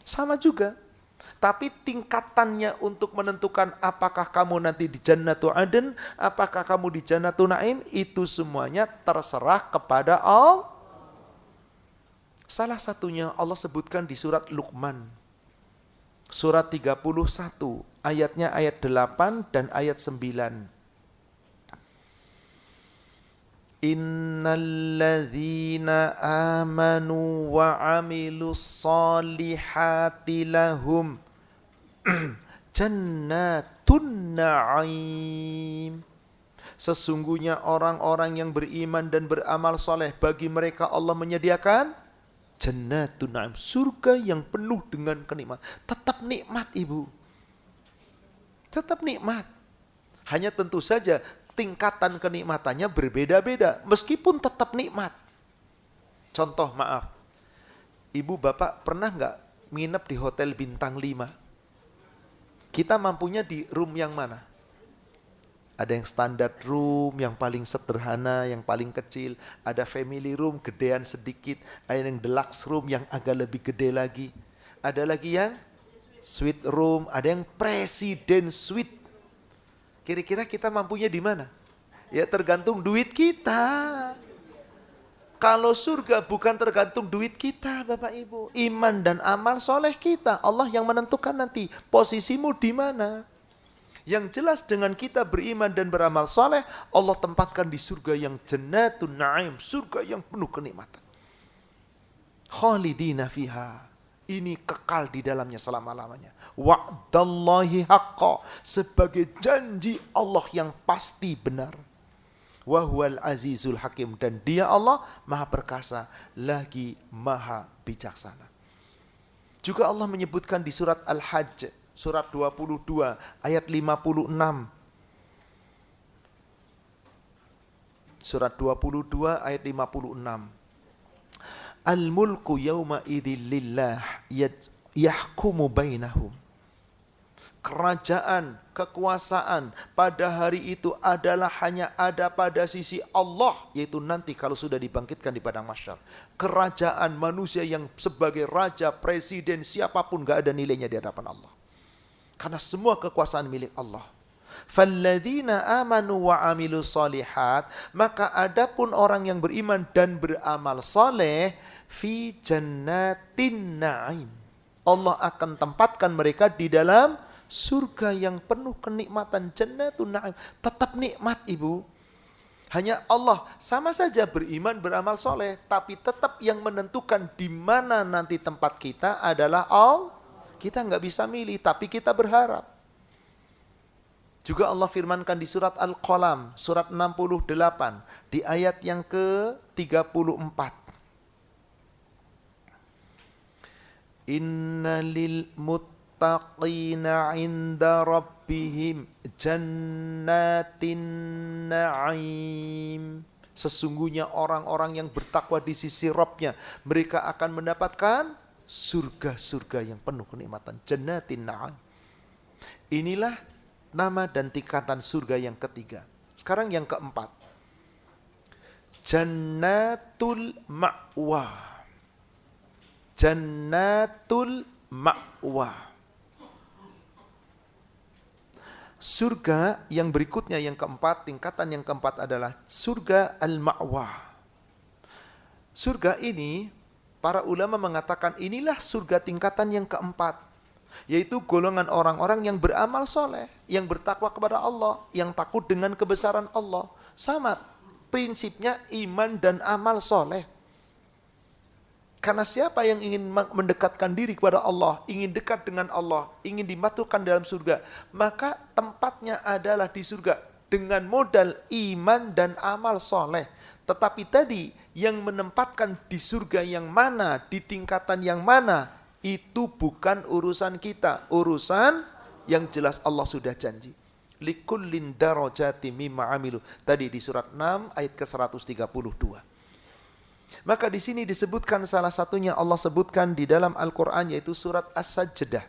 Sama juga. Tapi tingkatannya untuk menentukan apakah kamu nanti di Jannatu Aden, apakah kamu di Jannatu Naim, itu semuanya terserah kepada Allah. Salah satunya Allah sebutkan di surat Luqman. Surat 31, ayatnya ayat 8 dan ayat 9. Innalladzina amanu wa amilus solihati lahum jannatun na'im. Sesungguhnya orang-orang yang beriman dan beramal soleh, bagi mereka Allah menyediakan jannatun na'im, surga yang penuh dengan kenikmatan. Tetap nikmat ibu, tetap nikmat. Hanya tentu saja tingkatan kenikmatannya berbeda-beda, meskipun tetap nikmat. Contoh, maaf, ibu bapak pernah nggak nginep di hotel bintang 5? Kita mampunya di room yang mana? Ada yang standard room, yang paling sederhana, yang paling kecil. Ada family room, gedean sedikit. Ada yang deluxe room, yang agak lebih gede lagi. Ada lagi yang suite room, ada yang presiden suite. Kira-kira kita mampunya di mana? Ya tergantung duit kita. Kalau surga bukan tergantung duit kita, Bapak Ibu. Iman dan amal soleh kita. Allah yang menentukan nanti posisimu di mana. Yang jelas dengan kita beriman dan beramal soleh, Allah tempatkan di surga yang jannatun na'im, surga yang penuh kenikmatan. Khalidina fiha, ini kekal di dalamnya selama-lamanya. Wa'dallahi haqqa, sebagai janji Allah yang pasti benar. Wa huwal azizul hakim, dan dia Allah maha perkasa lagi maha bijaksana. Juga Allah menyebutkan di surat Al-Hajj, surat 22 ayat 56. Surat 22 ayat 56. Al-mulku yawma idzil lillah yahkumu bainahum. Kerajaan, kekuasaan pada hari itu adalah hanya ada pada sisi Allah, yaitu nanti kalau sudah dibangkitkan di padang mahsyar. Kerajaan manusia yang sebagai raja, presiden, siapapun gak ada nilainya di hadapan Allah. Karena semua kekuasaan milik Allah. Falladzina amanu wa amilu solihat, maka adapun orang yang beriman dan beramal soleh, fi jannatin na'im, Allah akan tempatkan mereka di dalam surga yang penuh kenikmatan, jannatun na'im. Tetap nikmat ibu. Hanya Allah, sama saja beriman beramal soleh, tapi tetap yang menentukan di mana nanti tempat kita adalah Allah. Kita nggak bisa milih, tapi kita berharap. Juga Allah firmankan di surat Al-Qalam, surat 68, di ayat yang ke-34. Inna lil muttaqina inda rabbihim jannatin na'im. Sesungguhnya orang-orang yang bertakwa di sisi Rabbnya, mereka akan mendapatkan surga-surga yang penuh kenikmatan, jannatin na'im. Inilah nama dan tingkatan surga yang ketiga. Sekarang yang keempat, jannatul ma'wa. Jannatul ma'wa. Surga yang berikutnya, yang keempat, tingkatan yang keempat adalah surga al-ma'wa. Surga ini, para ulama mengatakan inilah surga tingkatan yang keempat, yaitu golongan orang-orang yang beramal soleh, yang bertakwa kepada Allah, yang takut dengan kebesaran Allah. Sama prinsipnya iman dan amal soleh. Karena siapa yang ingin mendekatkan diri kepada Allah, ingin dekat dengan Allah, ingin dimasukkan dalam surga, maka tempatnya adalah di surga dengan modal iman dan amal soleh. Tetapi tadi yang menempatkan di surga yang mana, di tingkatan yang mana, itu bukan urusan kita. Urusan yang jelas Allah sudah janji. Likullin darajati mimma amilu. Tadi di surat 6 ayat ke-132. Maka di sini disebutkan salah satunya Allah sebutkan di dalam Al-Quran, yaitu surat As-Sajdah.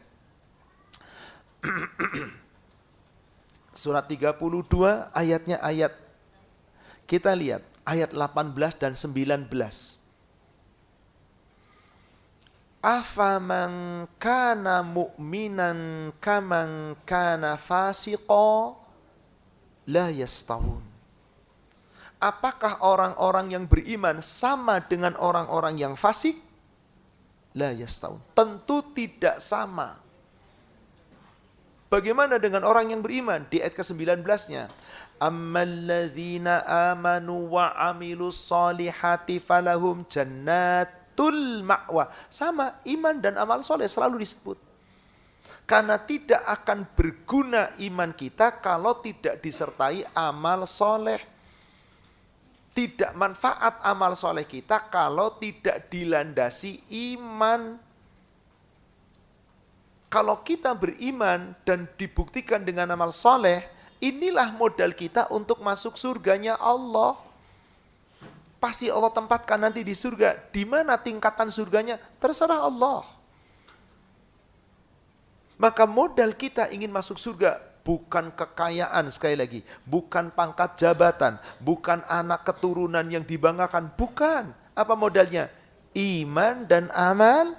Surat 32 ayatnya ayat, kita lihat ayat 18 dan 19. Afaman kana mu'minan kaman kana fasiqa la yastawun. Apakah orang-orang yang beriman sama dengan orang-orang yang fasik? La yastawun. Tentu tidak sama. Bagaimana dengan orang yang beriman? Di ayat ke-19-nya. Ammalladzina amanu wa amilus solihati falahum jannatul ma'wa. Sama, iman dan amal soleh selalu disebut. Karena tidak akan berguna iman kita kalau tidak disertai amal soleh. Tidak manfaat amal soleh kita kalau tidak dilandasi iman. Kalau kita beriman dan dibuktikan dengan amal soleh, inilah modal kita untuk masuk surganya Allah. Pasti Allah tempatkan nanti di surga. Di mana tingkatan surganya? Terserah Allah. Maka modal kita ingin masuk surga bukan kekayaan, sekali lagi, bukan pangkat jabatan, bukan anak keturunan yang dibanggakan, bukan. Apa modalnya? Iman dan amal.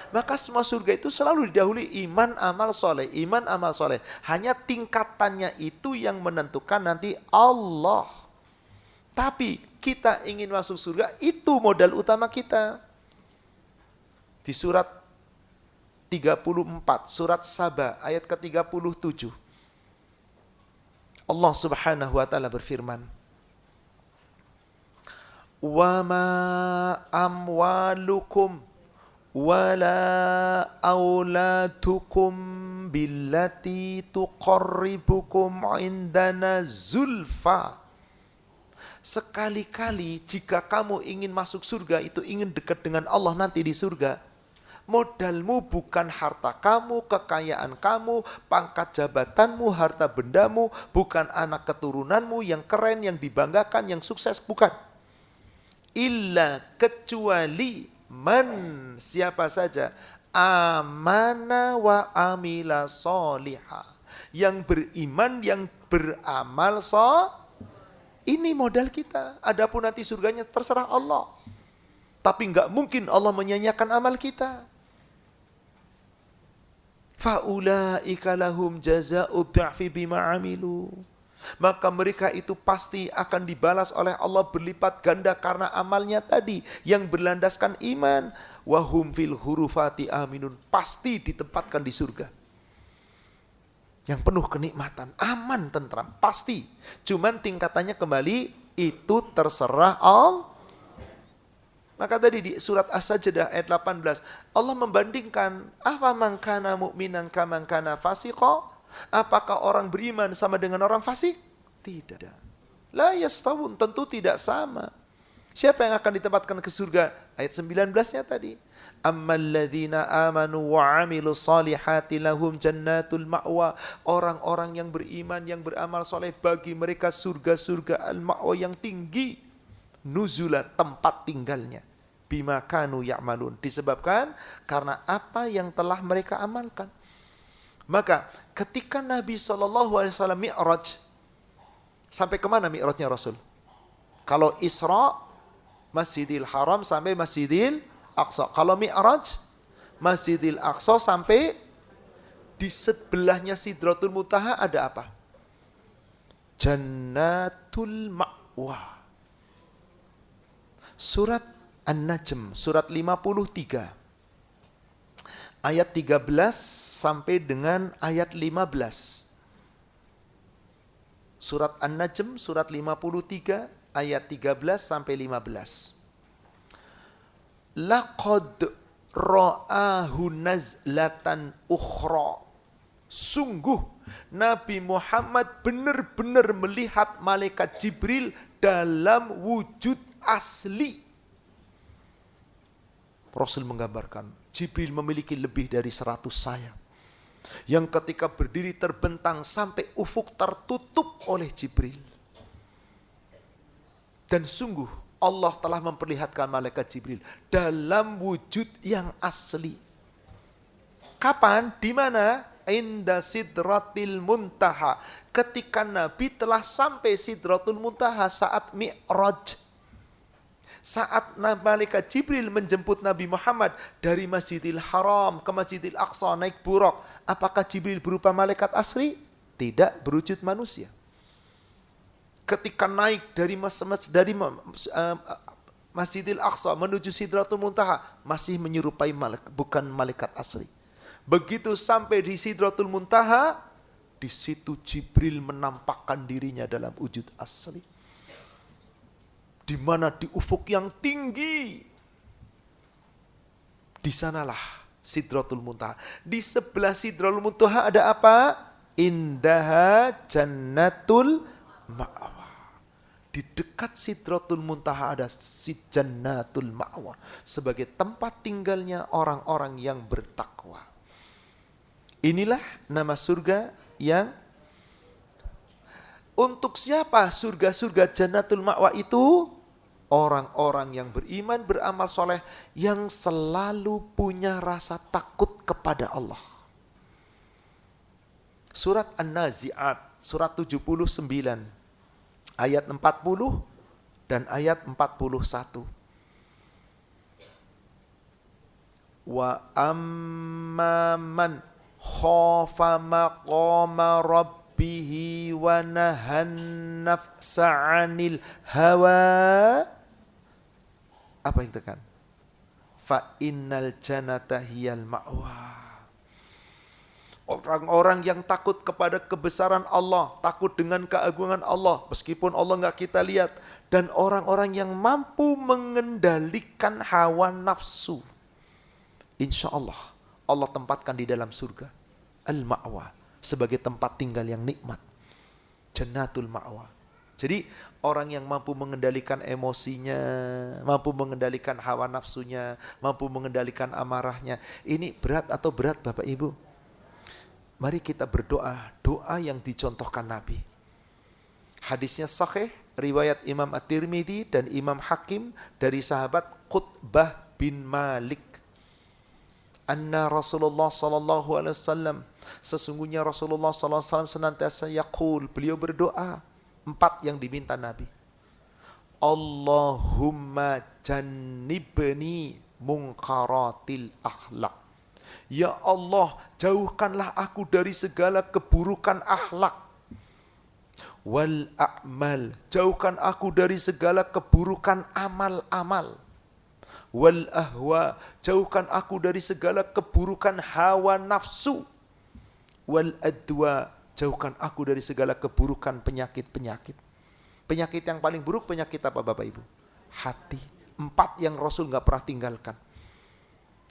Maka semua surga itu selalu didahului iman, amal soleh, iman, amal soleh. Hanya tingkatannya itu yang menentukan nanti Allah. Tapi kita ingin masuk surga, itu modal utama kita. Di surat 34, surat Saba, ayat ke-37. Allah Subhanahu wa taala berfirman, "Wa ma amwalukum wala auladukum billati tuqarribukum indana zulfa." Sekali-kali jika kamu ingin masuk surga, itu ingin dekat dengan Allah nanti di surga, modalmu bukan harta kamu, kekayaan kamu, pangkat jabatanmu, harta bendamu, bukan anak keturunanmu yang keren, yang dibanggakan, yang sukses, bukan. Illa, kecuali man, siapa saja, amana wa amila soliha, yang beriman, yang beramal ini modal kita. Adapun nanti surganya terserah Allah. Tapi enggak mungkin Allah menyanyiakan amal kita. Faulaika lahum jazaa'u dhi'fi bima 'amilu. Maka mereka itu pasti akan dibalas oleh Allah berlipat ganda karena amalnya tadi yang berlandaskan iman. Wahum fil hurufati aminun. Pasti ditempatkan di surga yang penuh kenikmatan, aman, tentram, pasti. Cuman tingkatannya kembali itu terserah Allah. Maka tadi di surat As-Sajdah ayat 18, Allah membandingkan, afaman kana mu'minan kaman kana fasiqa? Apakah orang beriman sama dengan orang fasik? Tidak. La yastawun, tentu tidak sama. Siapa yang akan ditempatkan ke surga? Ayat 19-nya tadi. Ammalladzina amanu wa 'amilus solihati lahum jannatul ma'wa. Orang-orang yang beriman, yang beramal soleh, bagi mereka surga-surga al-ma'wa yang tinggi. Nuzula, tempat tinggalnya. Bima kanu ya'malun. Disebabkan karena apa yang telah mereka amalkan. Maka ketika Nabi SAW mi'raj, sampai kemana mi'rajnya Rasul? Kalau Isra, Masjidil Haram sampai Masjidil Aqsa. Kalau mi'raj, Masjidil Aqsa sampai di sebelahnya Sidratul Muntaha ada apa? Jannatul Ma'wa. Surat An-Najm, surat 53. Ayat 13 sampai dengan ayat 15. Surat An-Najm, surat 53, ayat 13 sampai 15. Laqad ra'ahu nazlatan ukhra. Sungguh Nabi Muhammad benar-benar melihat malaikat Jibril dalam wujud asli. Rasul menggambarkan Jibril memiliki lebih dari 100 sayap, yang ketika berdiri terbentang sampai ufuk tertutup oleh Jibril. Dan sungguh Allah telah memperlihatkan malaikat Jibril dalam wujud yang asli. Kapan? Di mana? Inda Sidratil Muntaha. Ketika Nabi telah sampai Sidratul Muntaha saat Mi'raj. Saat malaikat Jibril menjemput Nabi Muhammad dari Masjidil Haram ke Masjidil Aqsa naik buraq. Apakah Jibril berupa malaikat asli? Tidak, berwujud manusia. Ketika naik dari Masjidil Aqsa menuju Sidratul Muntaha, masih menyerupai bukan malaikat asli. Begitu sampai di Sidratul Muntaha, Di situ Jibril menampakkan dirinya dalam wujud asli. Di mana di ufuk yang tinggi, di sanalah Sidratul Muntaha. Di sebelah Sidratul Muntaha ada apa? Indaha Jannatul Ma'wa. Di dekat Sidratul Muntaha ada Jannatul Ma'wa, sebagai tempat tinggalnya orang-orang yang bertakwa. Inilah nama surga yang untuk siapa surga-surga Jannatul Ma'wa itu? Orang-orang yang beriman, beramal soleh, yang selalu punya rasa takut kepada Allah. Surat An-Nazi'at, surat 79, ayat 40 dan ayat 41. Wa amman khafa maqama rabbihi wa nahan nafsa 'anil hawa. Apa yang tekan? Fa innal jannata hiyal ma'wa. Orang-orang yang takut kepada kebesaran Allah, takut dengan keagungan Allah, meskipun Allah nggak kita lihat, dan orang-orang yang mampu mengendalikan hawa nafsu, insya Allah Allah tempatkan di dalam surga Al-Ma'wa, sebagai tempat tinggal yang nikmat, Jannatul Ma'wa. Jadi orang yang mampu mengendalikan emosinya, mampu mengendalikan hawa nafsunya, mampu mengendalikan amarahnya, ini berat atau berat Bapak Ibu? Mari kita berdoa, doa yang dicontohkan Nabi. Hadisnya sahih, riwayat Imam At-Tirmidzi dan Imam Hakim dari sahabat Qutbah bin Malik. Anna Rasulullah sallallahu alaihi wasallam, sesungguhnya Rasulullah sallallahu alaihi wasallam senantiasa yaqul, beliau berdoa, 4 yang diminta Nabi. Allahumma jannibni munkaratil akhlak. Ya Allah, jauhkanlah aku dari segala keburukan akhlak. Wal a'mal, jauhkan aku dari segala keburukan amal-amal. Wal ahwa, jauhkan aku dari segala keburukan hawa nafsu. Wal adwa, jauhkan aku dari segala keburukan penyakit-penyakit. Penyakit yang paling buruk penyakit apa Bapak Ibu? Hati. 4 yang Rasul gak pernah tinggalkan.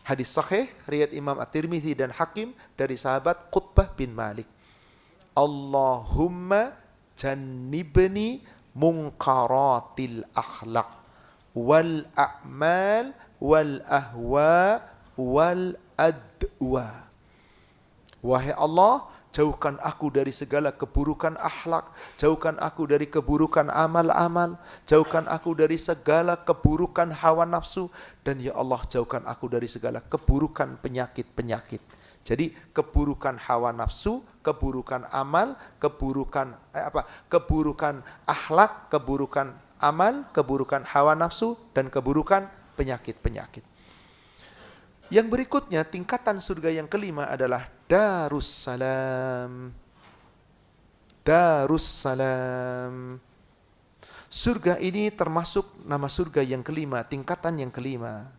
Hadis sahih, riwayat Imam At-Tirmidzi dan Hakim dari sahabat Qutbah bin Malik. Allahumma jannibni munkaratil akhlaq wal a'mal wal ahwa wal adwa. Wahai Allah, jauhkan aku dari segala keburukan akhlak, jauhkan aku dari keburukan amal-amal, jauhkan aku dari segala keburukan hawa nafsu, dan ya Allah, jauhkan aku dari segala keburukan penyakit-penyakit. Jadi keburukan hawa nafsu, keburukan amal, keburukan keburukan akhlak, keburukan amal, keburukan hawa nafsu, dan keburukan penyakit-penyakit. Yang berikutnya, tingkatan surga yang kelima adalah Darussalam. Darussalam. Surga ini termasuk nama surga yang kelima, tingkatan yang kelima.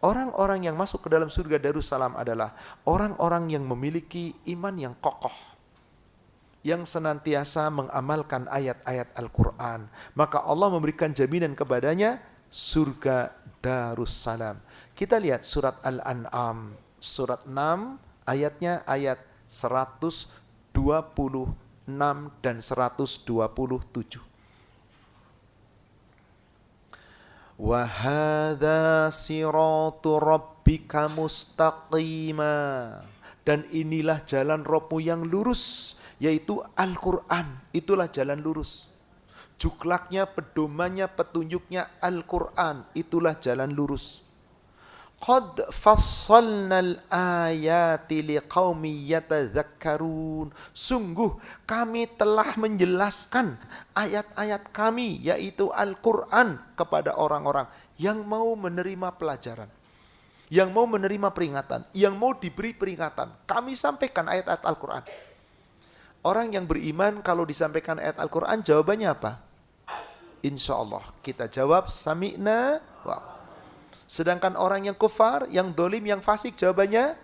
Orang-orang yang masuk ke dalam surga Darussalam adalah orang-orang yang memiliki iman yang kokoh, yang senantiasa mengamalkan ayat-ayat Al-Quran. Maka Allah memberikan jaminan kepadanya surga Darussalam. Kita lihat surat Al-An'am, surat 6, ayatnya ayat 126 dan 127. Wa hadza siratu rabbika mustaqima. Dan inilah jalan Rabbmu yang lurus, yaitu Al-Quran. Itulah jalan lurus. Juklaknya, pedomannya, petunjuknya Al-Quran. Itulah jalan lurus. Qad fassalnal ayati liqaumi yatadzakkarun. Sungguh kami telah menjelaskan ayat-ayat kami, yaitu Al-Quran, kepada orang-orang yang mau menerima pelajaran, yang mau menerima peringatan, yang mau diberi peringatan. Kami sampaikan ayat-ayat Al-Quran. Orang yang beriman kalau disampaikan ayat Al-Quran jawabannya apa? Insya Allah kita jawab sami'na wa. Sedangkan orang yang kufar, yang dolim, yang fasik jawabannya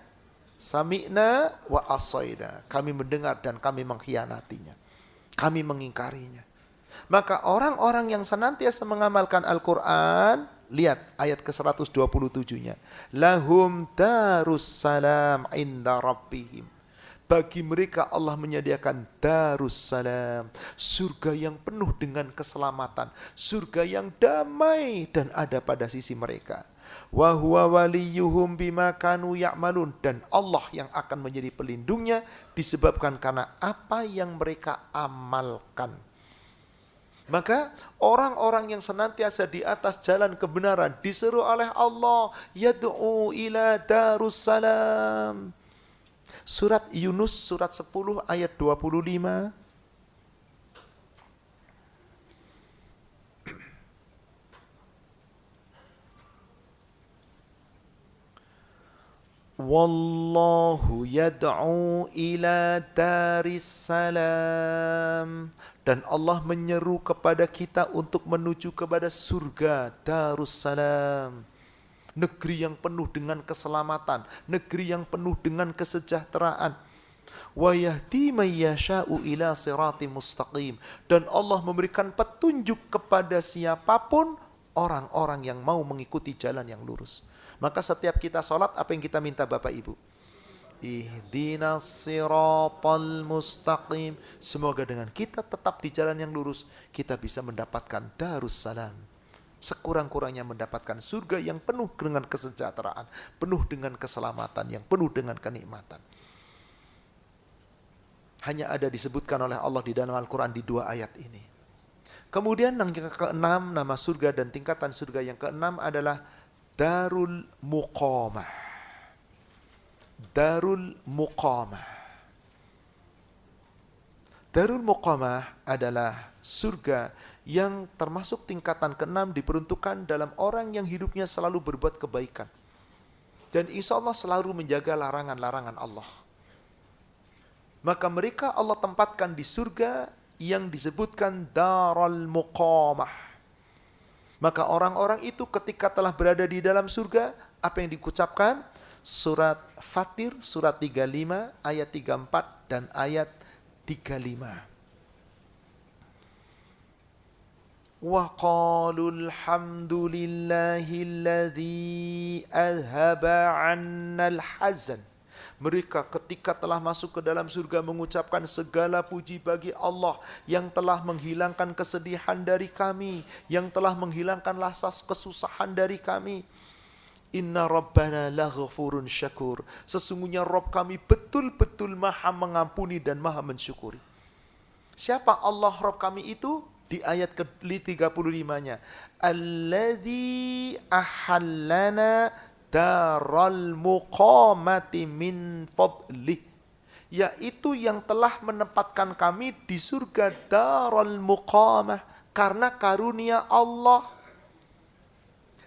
Sami'na wa asaina. Kami mendengar dan kami mengkhianatinya. Kami mengingkarinya. Maka orang-orang yang senantiasa mengamalkan Al-Quran, lihat ayat ke-127-nya. Lahum darus salam inda rabbihim. Bagi mereka Allah menyediakan darus salam, surga yang penuh dengan keselamatan, surga yang damai dan ada pada sisi mereka. Wa huwa waliyuhum bima kanu ya'malun, dan Allah yang akan menjadi pelindungnya disebabkan karena apa yang mereka amalkan. Maka orang-orang yang senantiasa di atas jalan kebenaran diseru oleh Allah, yad'u ila darus salam. Surat Yunus surat 10 ayat 25. Wallahu yad'u ila daris salam. Dan Allah menyeru kepada kita untuk menuju kepada surga Darussalam. Negeri yang penuh dengan keselamatan, negeri yang penuh dengan kesejahteraan. Wa yahdi may yasha'u ila siratim mustaqim. Dan Allah memberikan petunjuk kepada siapapun orang-orang yang mau mengikuti jalan yang lurus. Maka setiap kita sholat, apa yang kita minta Bapak Ibu? Ihdinas siratal mustaqim. Semoga dengan kita tetap di jalan yang lurus, kita bisa mendapatkan Darussalam. Sekurang-kurangnya mendapatkan surga yang penuh dengan kesejahteraan, penuh dengan keselamatan, yang penuh dengan kenikmatan. Hanya ada disebutkan oleh Allah di dalam Al-Quran di 2 ayat ini. Kemudian yang keenam, nama surga dan tingkatan surga yang keenam adalah Darul Muqamah. Darul Muqamah. Darul Muqamah adalah surga yang termasuk tingkatan keenam, diperuntukkan dalam orang yang hidupnya selalu berbuat kebaikan. Dan insya Allah selalu menjaga larangan-larangan Allah. Maka mereka Allah tempatkan di surga yang disebutkan Darul Muqamah. Maka orang-orang itu ketika telah berada di dalam surga, apa yang diucapkan? Surat Fatir, surat 35, ayat 34 dan ayat 35. Wa qalul hamdulillahilladzi azhaba 'annal hazan. Mereka ketika telah masuk ke dalam surga mengucapkan segala puji bagi Allah yang telah menghilangkan kesedihan dari kami, yang telah menghilangkan rasa kesusahan dari kami. Inna rabbana laghafurun syakur. Sesungguhnya Rabb kami betul-betul maha mengampuni dan maha mensyukuri. Siapa Allah Rabb kami itu? Di ayat ke-35-nya. Alladzi ahallana daral muqamati min fadlih. Yaitu yang telah menempatkan kami di surga daral muqamah. Karena karunia Allah.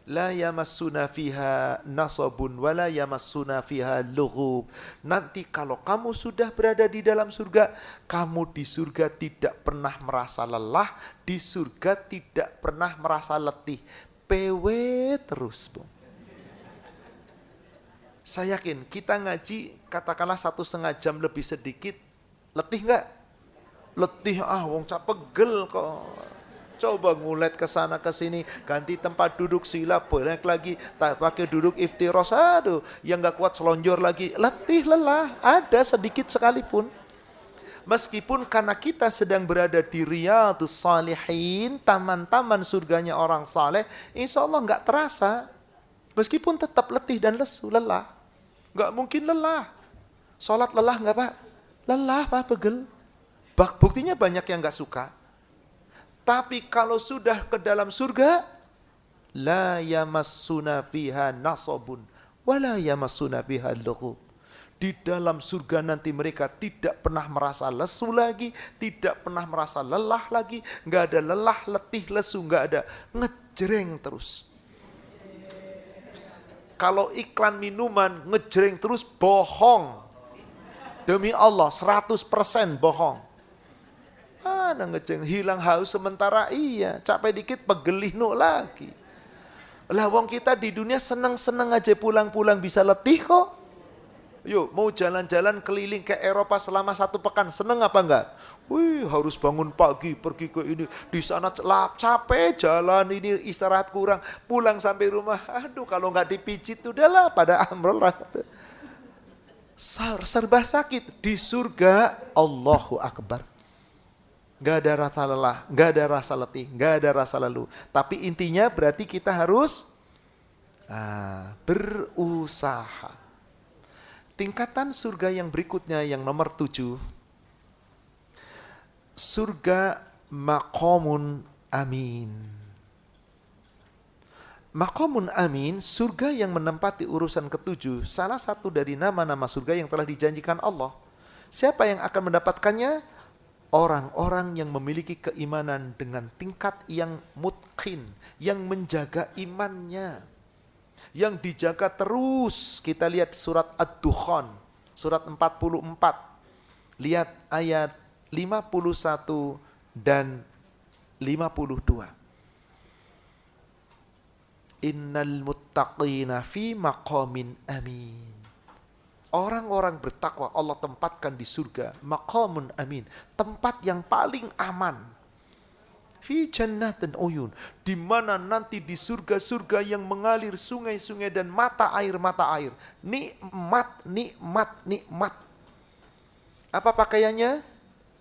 La yamassuna fiha nasabun wa la yamassuna fiha lughub. Nanti kalau kamu sudah berada di dalam surga, kamu di surga tidak pernah merasa lelah, di surga tidak pernah merasa letih. PW terus, Bung. Saya yakin kita ngaji katakanlah 1,5 jam lebih sedikit, letih enggak? Letih, wong pegel kok. Coba ngulet ke sana ke sini, ganti tempat duduk sila, balik lagi, tak pakai duduk iftiros, aduh, yang nggak kuat selonjor lagi, letih, lelah, ada sedikit sekalipun. Meskipun karena kita sedang berada di Riyadhus Shalihin, taman-taman surganya orang saleh, insya Allah nggak terasa. Meskipun tetap letih dan lesu, lelah, nggak mungkin lelah. Sholat lelah nggak Pak? Lelah Pak, pegel. Buktinya banyak yang nggak suka. Tapi kalau sudah ke dalam surga, la yamassuna fiha nasabun wa la yamassuna fiha lughub. Di dalam surga nanti mereka tidak pernah merasa lesu lagi, tidak pernah merasa lelah lagi, enggak ada lelah, letih, lesu, enggak ada, ngejreng terus. Kalau iklan minuman ngejreng terus, bohong. Demi Allah 100% bohong. Ngejeng, hilang haus sementara iya, capek dikit pegelih nuk lagi. Lah wong kita di dunia seneng-seneng aja pulang-pulang bisa letih kok. Yuk, mau jalan-jalan keliling ke Eropa selama 1 pekan, seneng apa enggak? Wih, harus bangun pagi, pergi ke ini, di sana capek jalan, ini istirahat kurang, pulang sampai rumah, aduh kalau nggak dipijit, udahlah pada amrol. Serba sakit. Di surga, Allahu Akbar. Nggak ada rasa lelah, nggak ada rasa letih, nggak ada rasa leluh. Tapi intinya berarti kita harus berusaha. Tingkatan surga yang berikutnya yang nomor 7, surga maqamun amin. Maqamun amin, surga yang menempati urusan ke-7, salah satu dari nama-nama surga yang telah dijanjikan Allah. Siapa yang akan mendapatkannya? Orang-orang yang memiliki keimanan dengan tingkat yang mutqin, yang menjaga imannya, yang dijaga terus. Kita lihat surat Ad-Dukhan, surat 44. Lihat ayat 51 dan 52. Innal muttaqina fi maqamin amin. Orang-orang bertakwa Allah tempatkan di surga, maqamun amin, tempat yang paling aman. Fi jannatin uyun, di mana nanti di surga-surga yang mengalir sungai-sungai dan mata air. Nikmat, nikmat, nikmat. Apa pakaiannya?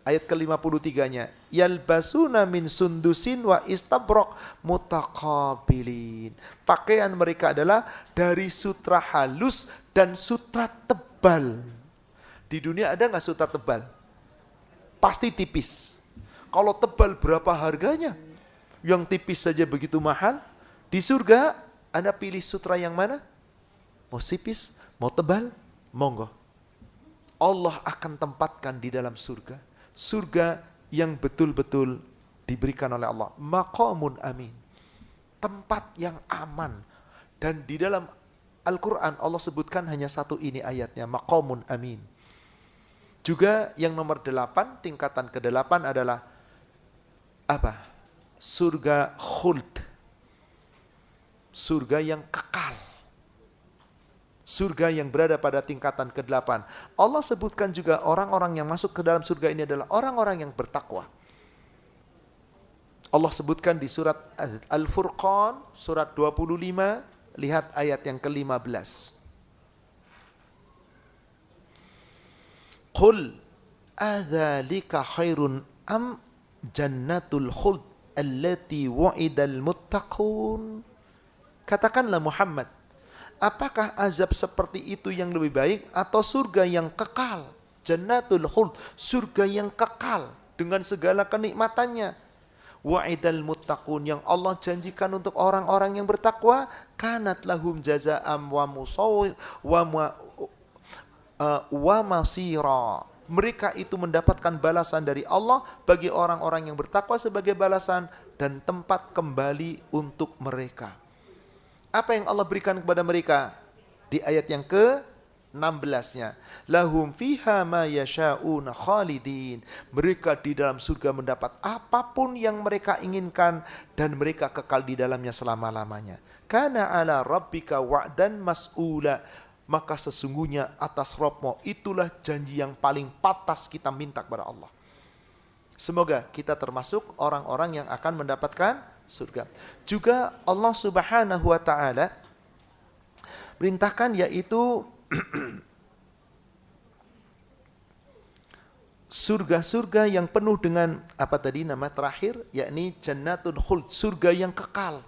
Ayat ke-53-nya, yalbasuna min sundusin wa istabrok mutaqabilin. Pakaian mereka adalah dari sutra halus dan sutra tebal. Di dunia ada nggak sutra tebal? Pasti tipis. Kalau tebal berapa harganya? Yang tipis saja begitu mahal. Di surga Anda pilih sutra yang mana? Mau tipis, mau tebal, monggo. Allah akan tempatkan di dalam surga. Surga yang betul-betul diberikan oleh Allah. Maqamun amin. Tempat yang aman. Dan di dalam Al-Quran Allah sebutkan hanya satu ini ayatnya. Maqamun amin. Juga yang nomor 8, tingkatan ke-8 adalah apa? Surga khuld. Surga yang kekal. Surga yang berada pada tingkatan ke-8. Allah sebutkan juga orang-orang yang masuk ke dalam surga ini adalah orang-orang yang bertakwa. Allah sebutkan di surat Al-Furqan, surat 25, lihat ayat yang ke-15. Qul adzalika khairun am jannatul khuld allati wa'idal muttaqun. Katakanlah Muhammad, apakah azab seperti itu yang lebih baik atau surga yang kekal? Jannatul khuld, surga yang kekal dengan segala kenikmatannya. Wa'idal muttaqun, yang Allah janjikan untuk orang-orang yang bertakwa, kanat lahum jazaa'am wa masira. Mereka itu mendapatkan balasan dari Allah bagi orang-orang yang bertakwa sebagai balasan dan tempat kembali untuk mereka. Apa yang Allah berikan kepada mereka? Di ayat yang ke-16-nya. Lahum fiha ma yasha'una khalidin. Mereka di dalam surga mendapat apapun yang mereka inginkan dan mereka kekal di dalamnya selama-lamanya. Kana ala rabbika wa'dan mas'ula. Maka sesungguhnya atas Rabbmu itulah janji yang paling pantas kita minta kepada Allah. Semoga kita termasuk orang-orang yang akan mendapatkan surga. Juga Allah Subhanahu wa taala perintahkan yaitu surga-surga yang penuh dengan apa tadi nama terakhir, yakni jannatul khuld, surga yang kekal.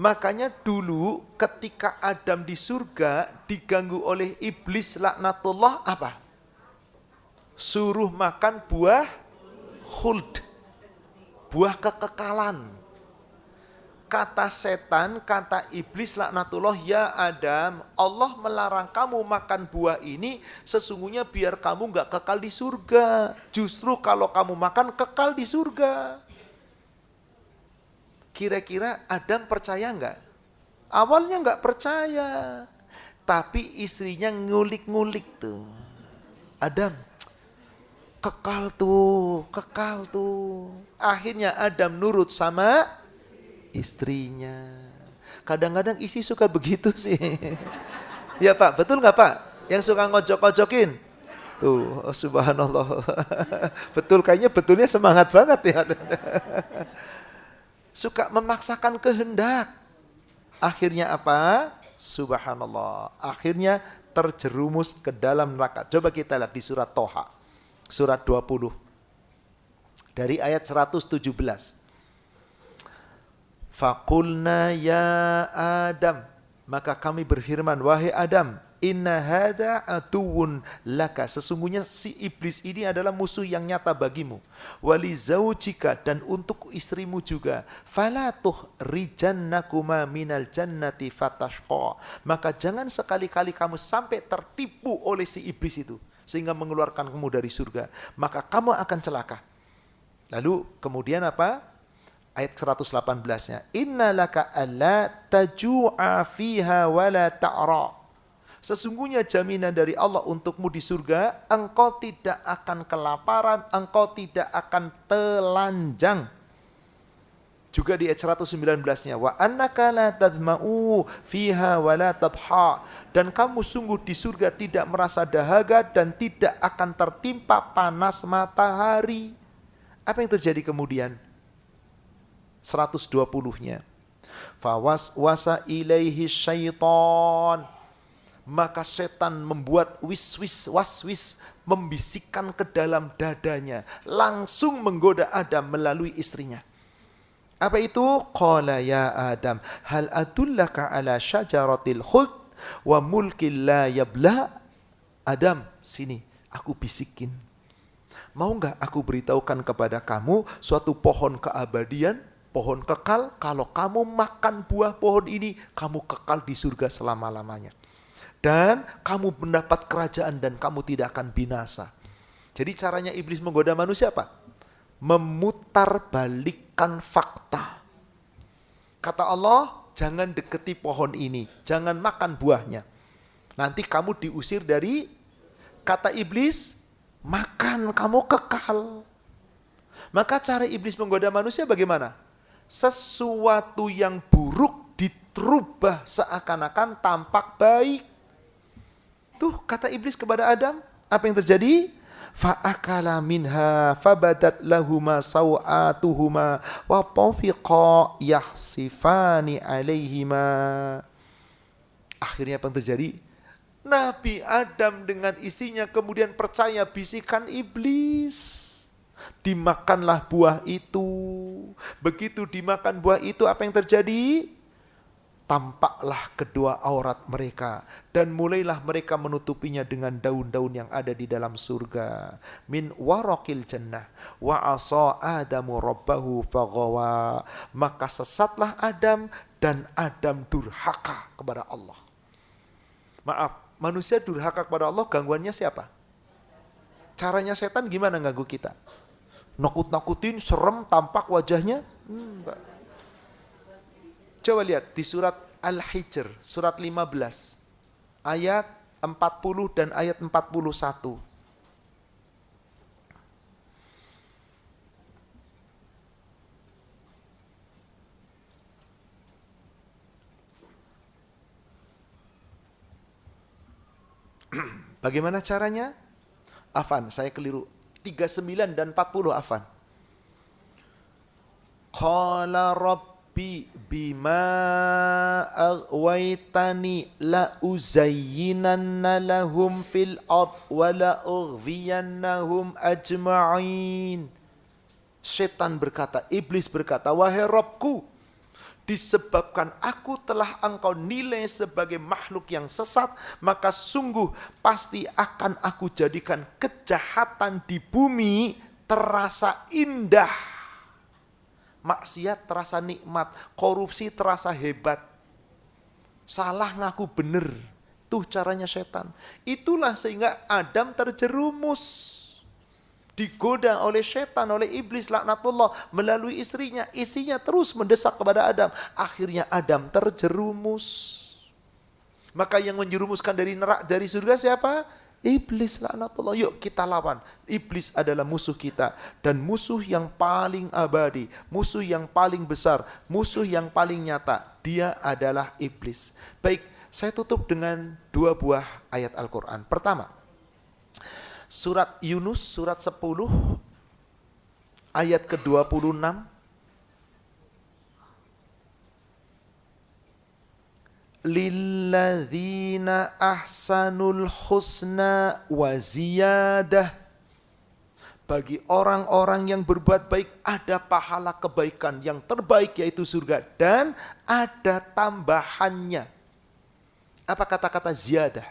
Makanya dulu ketika Adam di surga diganggu oleh iblis laknatullah, apa? Suruh makan buah khuld, buah kekekalan. Kata setan, kata iblis laknatullah, ya Adam, Allah melarang kamu makan buah ini sesungguhnya biar kamu gak kekal di surga. Justru kalau kamu makan kekal di surga. Kira-kira Adam percaya gak? Awalnya gak percaya, tapi istrinya ngulik-ngulik tuh. Adam, kekal tuh. Akhirnya Adam nurut sama istrinya. Kadang-kadang istri suka begitu sih. Ya Pak, betul nggak Pak? Yang suka ngojok-ngojokin. Tuh, oh, subhanallah. Betul, kayaknya betulnya semangat banget ya. Suka memaksakan kehendak. Akhirnya apa? Subhanallah. Akhirnya terjerumus ke dalam neraka. Coba kita lihat di surat Toha. Surat 20. Dari ayat 117. Faqulna ya Adam. Maka kami berfirman, wahai Adam, inna hada aduun laka. Sesungguhnya si iblis ini adalah musuh yang nyata bagimu. Wali zaujika, dan untuk istrimu juga. Fala tuhrijannakuma minal jannati fatashqa. Maka jangan sekali-kali kamu sampai tertipu oleh si iblis itu, sehingga mengeluarkan kamu dari surga. Maka kamu akan celaka. Lalu kemudian apa? Ayat 118-nya. Inna laka alla taju'a fiha wala ta'ra. Sesungguhnya jaminan dari Allah untukmu di surga, engkau tidak akan kelaparan, engkau tidak akan telanjang. Juga di ayat 119-nya, wa annaka la tadma'u fiha wa la tadha. Dan kamu sungguh di surga tidak merasa dahaga dan tidak akan tertimpa panas matahari. Apa yang terjadi kemudian? 120-nya. Fawaswasa ilaihi syaitan. Maka setan membuat waswis, membisikkan ke dalam dadanya, langsung menggoda Adam melalui istrinya. Apa itu? Qala ya Adam, hal adullaka ala syajaratil khuld wa mulkin la yabla. Adam, sini, aku bisikin. Mau enggak aku beritahukan kepada kamu suatu pohon keabadian, pohon kekal? Kalau kamu makan buah pohon ini, kamu kekal di surga selama-lamanya. Dan kamu mendapat kerajaan dan kamu tidak akan binasa. Jadi caranya iblis menggoda manusia apa? Memutarbalikkan fakta. Kata Allah, jangan deketi pohon ini, jangan makan buahnya. Nanti kamu diusir dari, kata iblis, makan, kamu kekal. Maka cara iblis menggoda manusia bagaimana? Sesuatu yang buruk dirubah seakan-akan tampak baik. Tuh kata iblis kepada Adam, apa yang terjadi? Fa'akala minha fabadat lahuma sawatuhuma wa tafiqa yahsifani alaihima. Akhirnya apa yang terjadi? Nabi Adam dengan isinya kemudian percaya bisikan iblis. Dimakanlah buah itu. Begitu dimakan buah itu, apa yang terjadi? Tampaklah kedua aurat mereka, dan mulailah mereka menutupinya dengan daun-daun yang ada di dalam surga. Min waraqil jannah wa asa Adamu rabbahu faghawa. Maka sesatlah Adam dan Adam durhaka kepada Allah. Maaf, manusia durhaka kepada Allah, gangguannya siapa? Caranya setan gimana ganggu kita? Nakut-nakutin, serem, tampak wajahnya? Enggak. Coba lihat di surat Al-Hijr, surat 15, ayat 40 dan ayat 41. Bagaimana caranya? Afan, saya keliru. 39 dan 40 afan. Qala bima aghwaytani la uzayyinanna lahum fil ard wa la ughwiyannahum ajma'in. Setan berkata, iblis berkata, wahai Rabbku, disebabkan aku telah engkau nilai sebagai makhluk yang sesat, maka sungguh pasti akan aku jadikan kejahatan di bumi terasa indah. Maksiat terasa nikmat, korupsi terasa hebat, salah ngaku bener. Tuh caranya setan. Itulah sehingga Adam terjerumus, digoda oleh setan, oleh iblis laknatullah melalui istrinya. Isinya terus mendesak kepada Adam. Akhirnya Adam terjerumus. Maka yang menjerumuskan dari surga siapa? Iblis laknatullah. Yuk kita lawan. Iblis adalah musuh kita, dan musuh yang paling abadi, musuh yang paling besar, musuh yang paling nyata. Dia adalah iblis. Baik, Saya tutup dengan 2 buah ayat Al-Quran. Pertama, surat Yunus, surat 10, ayat ke-26. Lilladzina ahsanul husna wa ziyadah. Bagi orang-orang yang berbuat baik ada pahala kebaikan yang terbaik yaitu surga dan ada tambahannya. Apa kata-kata ziyadah?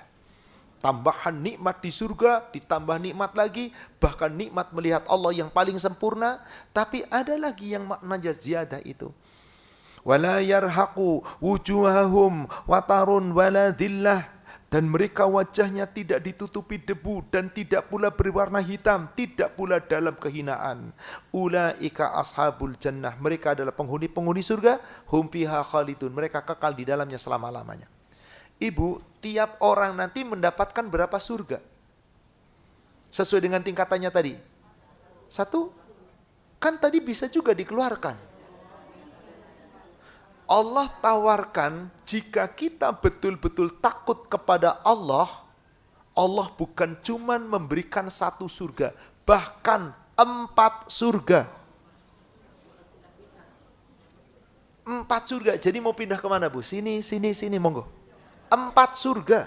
Tambahan nikmat di surga, ditambah nikmat lagi, bahkan nikmat melihat Allah yang paling sempurna, tapi ada lagi yang maknanya ziyadah itu. Wala yarhaqu wujuhahum watarun wala dhillah, dan mereka wajahnya tidak ditutupi debu dan tidak pula berwarna hitam, tidak pula dalam kehinaan. Ulaika ashabul jannah, mereka adalah penghuni-penghuni surga, hum fiha khalidun, mereka kekal di dalamnya selama-lamanya. Ibu, tiap orang nanti mendapatkan berapa surga? Sesuai dengan tingkatannya tadi. 1, kan tadi bisa juga dikeluarkan. Allah tawarkan jika kita betul-betul takut kepada Allah, Allah bukan cuma memberikan 1 surga, bahkan 4 surga. 4 surga, jadi mau pindah kemana Bu? Sini, monggo. 4 surga.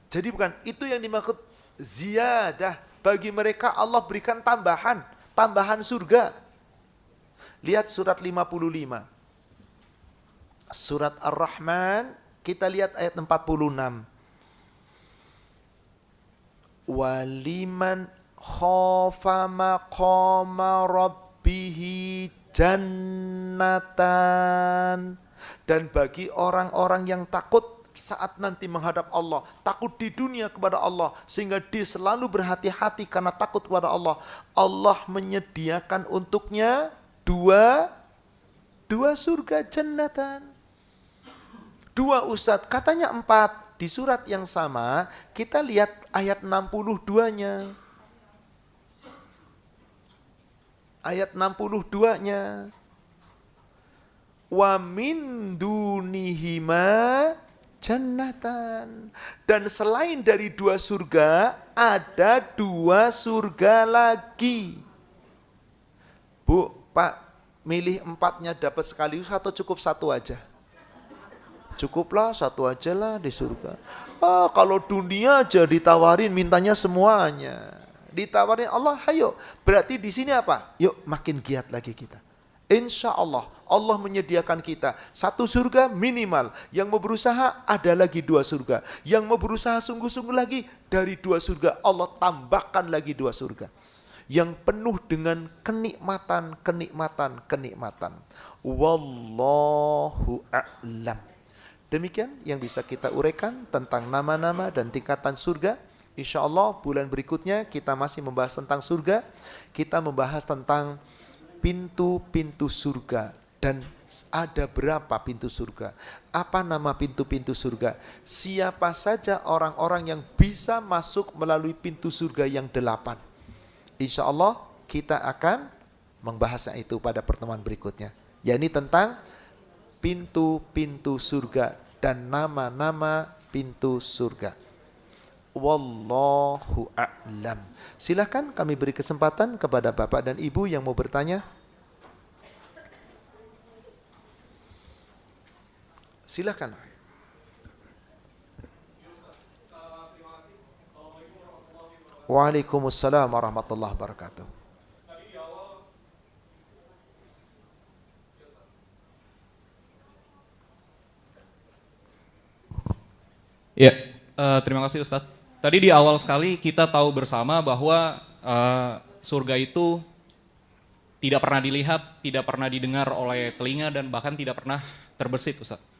Jadi bukan, itu yang dimaksud ziyadah. Bagi mereka Allah berikan tambahan surga. Lihat surat 55. Surat Ar-Rahman, kita lihat ayat 46. Waliman khafa maqama rabbihi jannatan. Dan bagi orang-orang yang takut saat nanti menghadap Allah, takut di dunia kepada Allah, sehingga dia selalu berhati-hati karena takut kepada Allah, Allah menyediakan untuknya dua surga jannatan. 2 Ustadz, katanya 4. Di surat yang sama, kita lihat ayat 62-nya. Ayat 62-nya. Wa min dunihima jannatan. Dan selain dari 2 surga, ada 2 surga lagi. Bu, Pak, milih 4-nya dapat sekaligus atau cukup 1 aja? Cukuplah 1 aja lah di surga. Kalau dunia aja ditawarin mintanya semuanya. Ditawarin Allah, ayo. Berarti di sini apa? Yuk makin giat lagi kita. Insya Allah, Allah menyediakan kita 1 surga minimal. Yang mau berusaha ada lagi 2 surga. Yang mau berusaha sungguh-sungguh lagi dari 2 surga Allah tambahkan lagi 2 surga. Yang penuh dengan kenikmatan. Wallahu a'lam. Demikian yang bisa kita uraikan tentang nama-nama dan tingkatan surga. Insya Allah bulan berikutnya kita masih membahas tentang surga. Kita membahas tentang pintu-pintu surga. Dan ada berapa pintu surga? Apa nama pintu-pintu surga? Siapa saja orang-orang yang bisa masuk melalui pintu surga yang 8? Insya Allah kita akan membahasnya itu pada pertemuan berikutnya. Yakni tentang pintu-pintu surga dan nama-nama pintu surga. Wallahu a'lam. Silakan kami beri kesempatan kepada Bapak dan Ibu yang mau bertanya. Silakan. Waalaikumsalam warahmatullahi wabarakatuh. Ya, terima kasih Ustadz. Tadi di awal sekali kita tahu bersama bahwa surga itu tidak pernah dilihat, tidak pernah didengar oleh telinga dan bahkan tidak pernah terbersit Ustadz.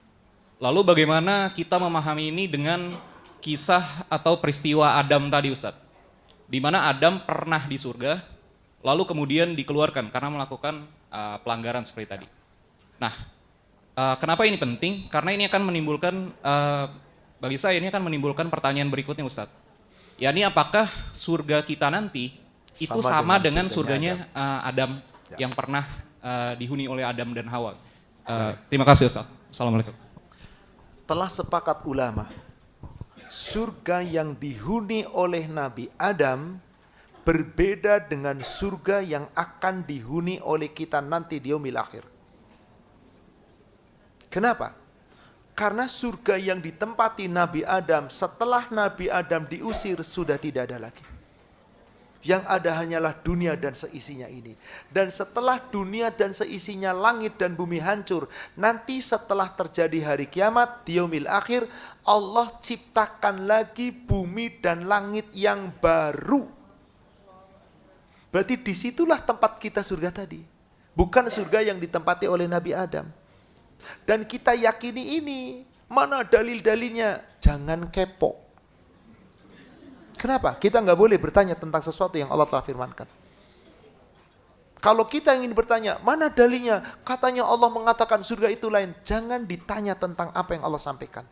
Lalu bagaimana kita memahami ini dengan kisah atau peristiwa Adam tadi Ustadz? Di mana Adam pernah di surga, lalu kemudian dikeluarkan karena melakukan pelanggaran seperti tadi. Nah, kenapa ini penting? Karena ini akan menimbulkan, bagi saya ini akan menimbulkan pertanyaan berikutnya Ustadz. Yakni apakah surga kita nanti itu sama dengan surganya Adam yang pernah dihuni oleh Adam dan Hawa? Terima kasih Ustadz. Assalamualaikum. telah sepakat ulama, surga yang dihuni oleh Nabi Adam berbeda dengan surga yang akan dihuni oleh kita nanti di yaumil akhir. Kenapa? Karena surga yang ditempati Nabi Adam setelah Nabi Adam diusir sudah tidak ada lagi. Yang ada hanyalah dunia dan seisinya ini. Dan setelah dunia dan seisinya, langit dan bumi hancur, nanti setelah terjadi hari kiamat di yaumil akhir, Allah ciptakan lagi bumi dan langit yang baru. Berarti disitulah tempat kita surga tadi. Bukan surga yang ditempati oleh Nabi Adam. Dan kita yakini ini. Mana dalil-dalilnya? Jangan kepo. Kenapa? Kita nggak boleh bertanya tentang sesuatu yang Allah telah firmankan. Kalau kita ingin bertanya, mana dalilnya? Katanya Allah mengatakan surga itu lain. Jangan ditanya tentang apa yang Allah sampaikan.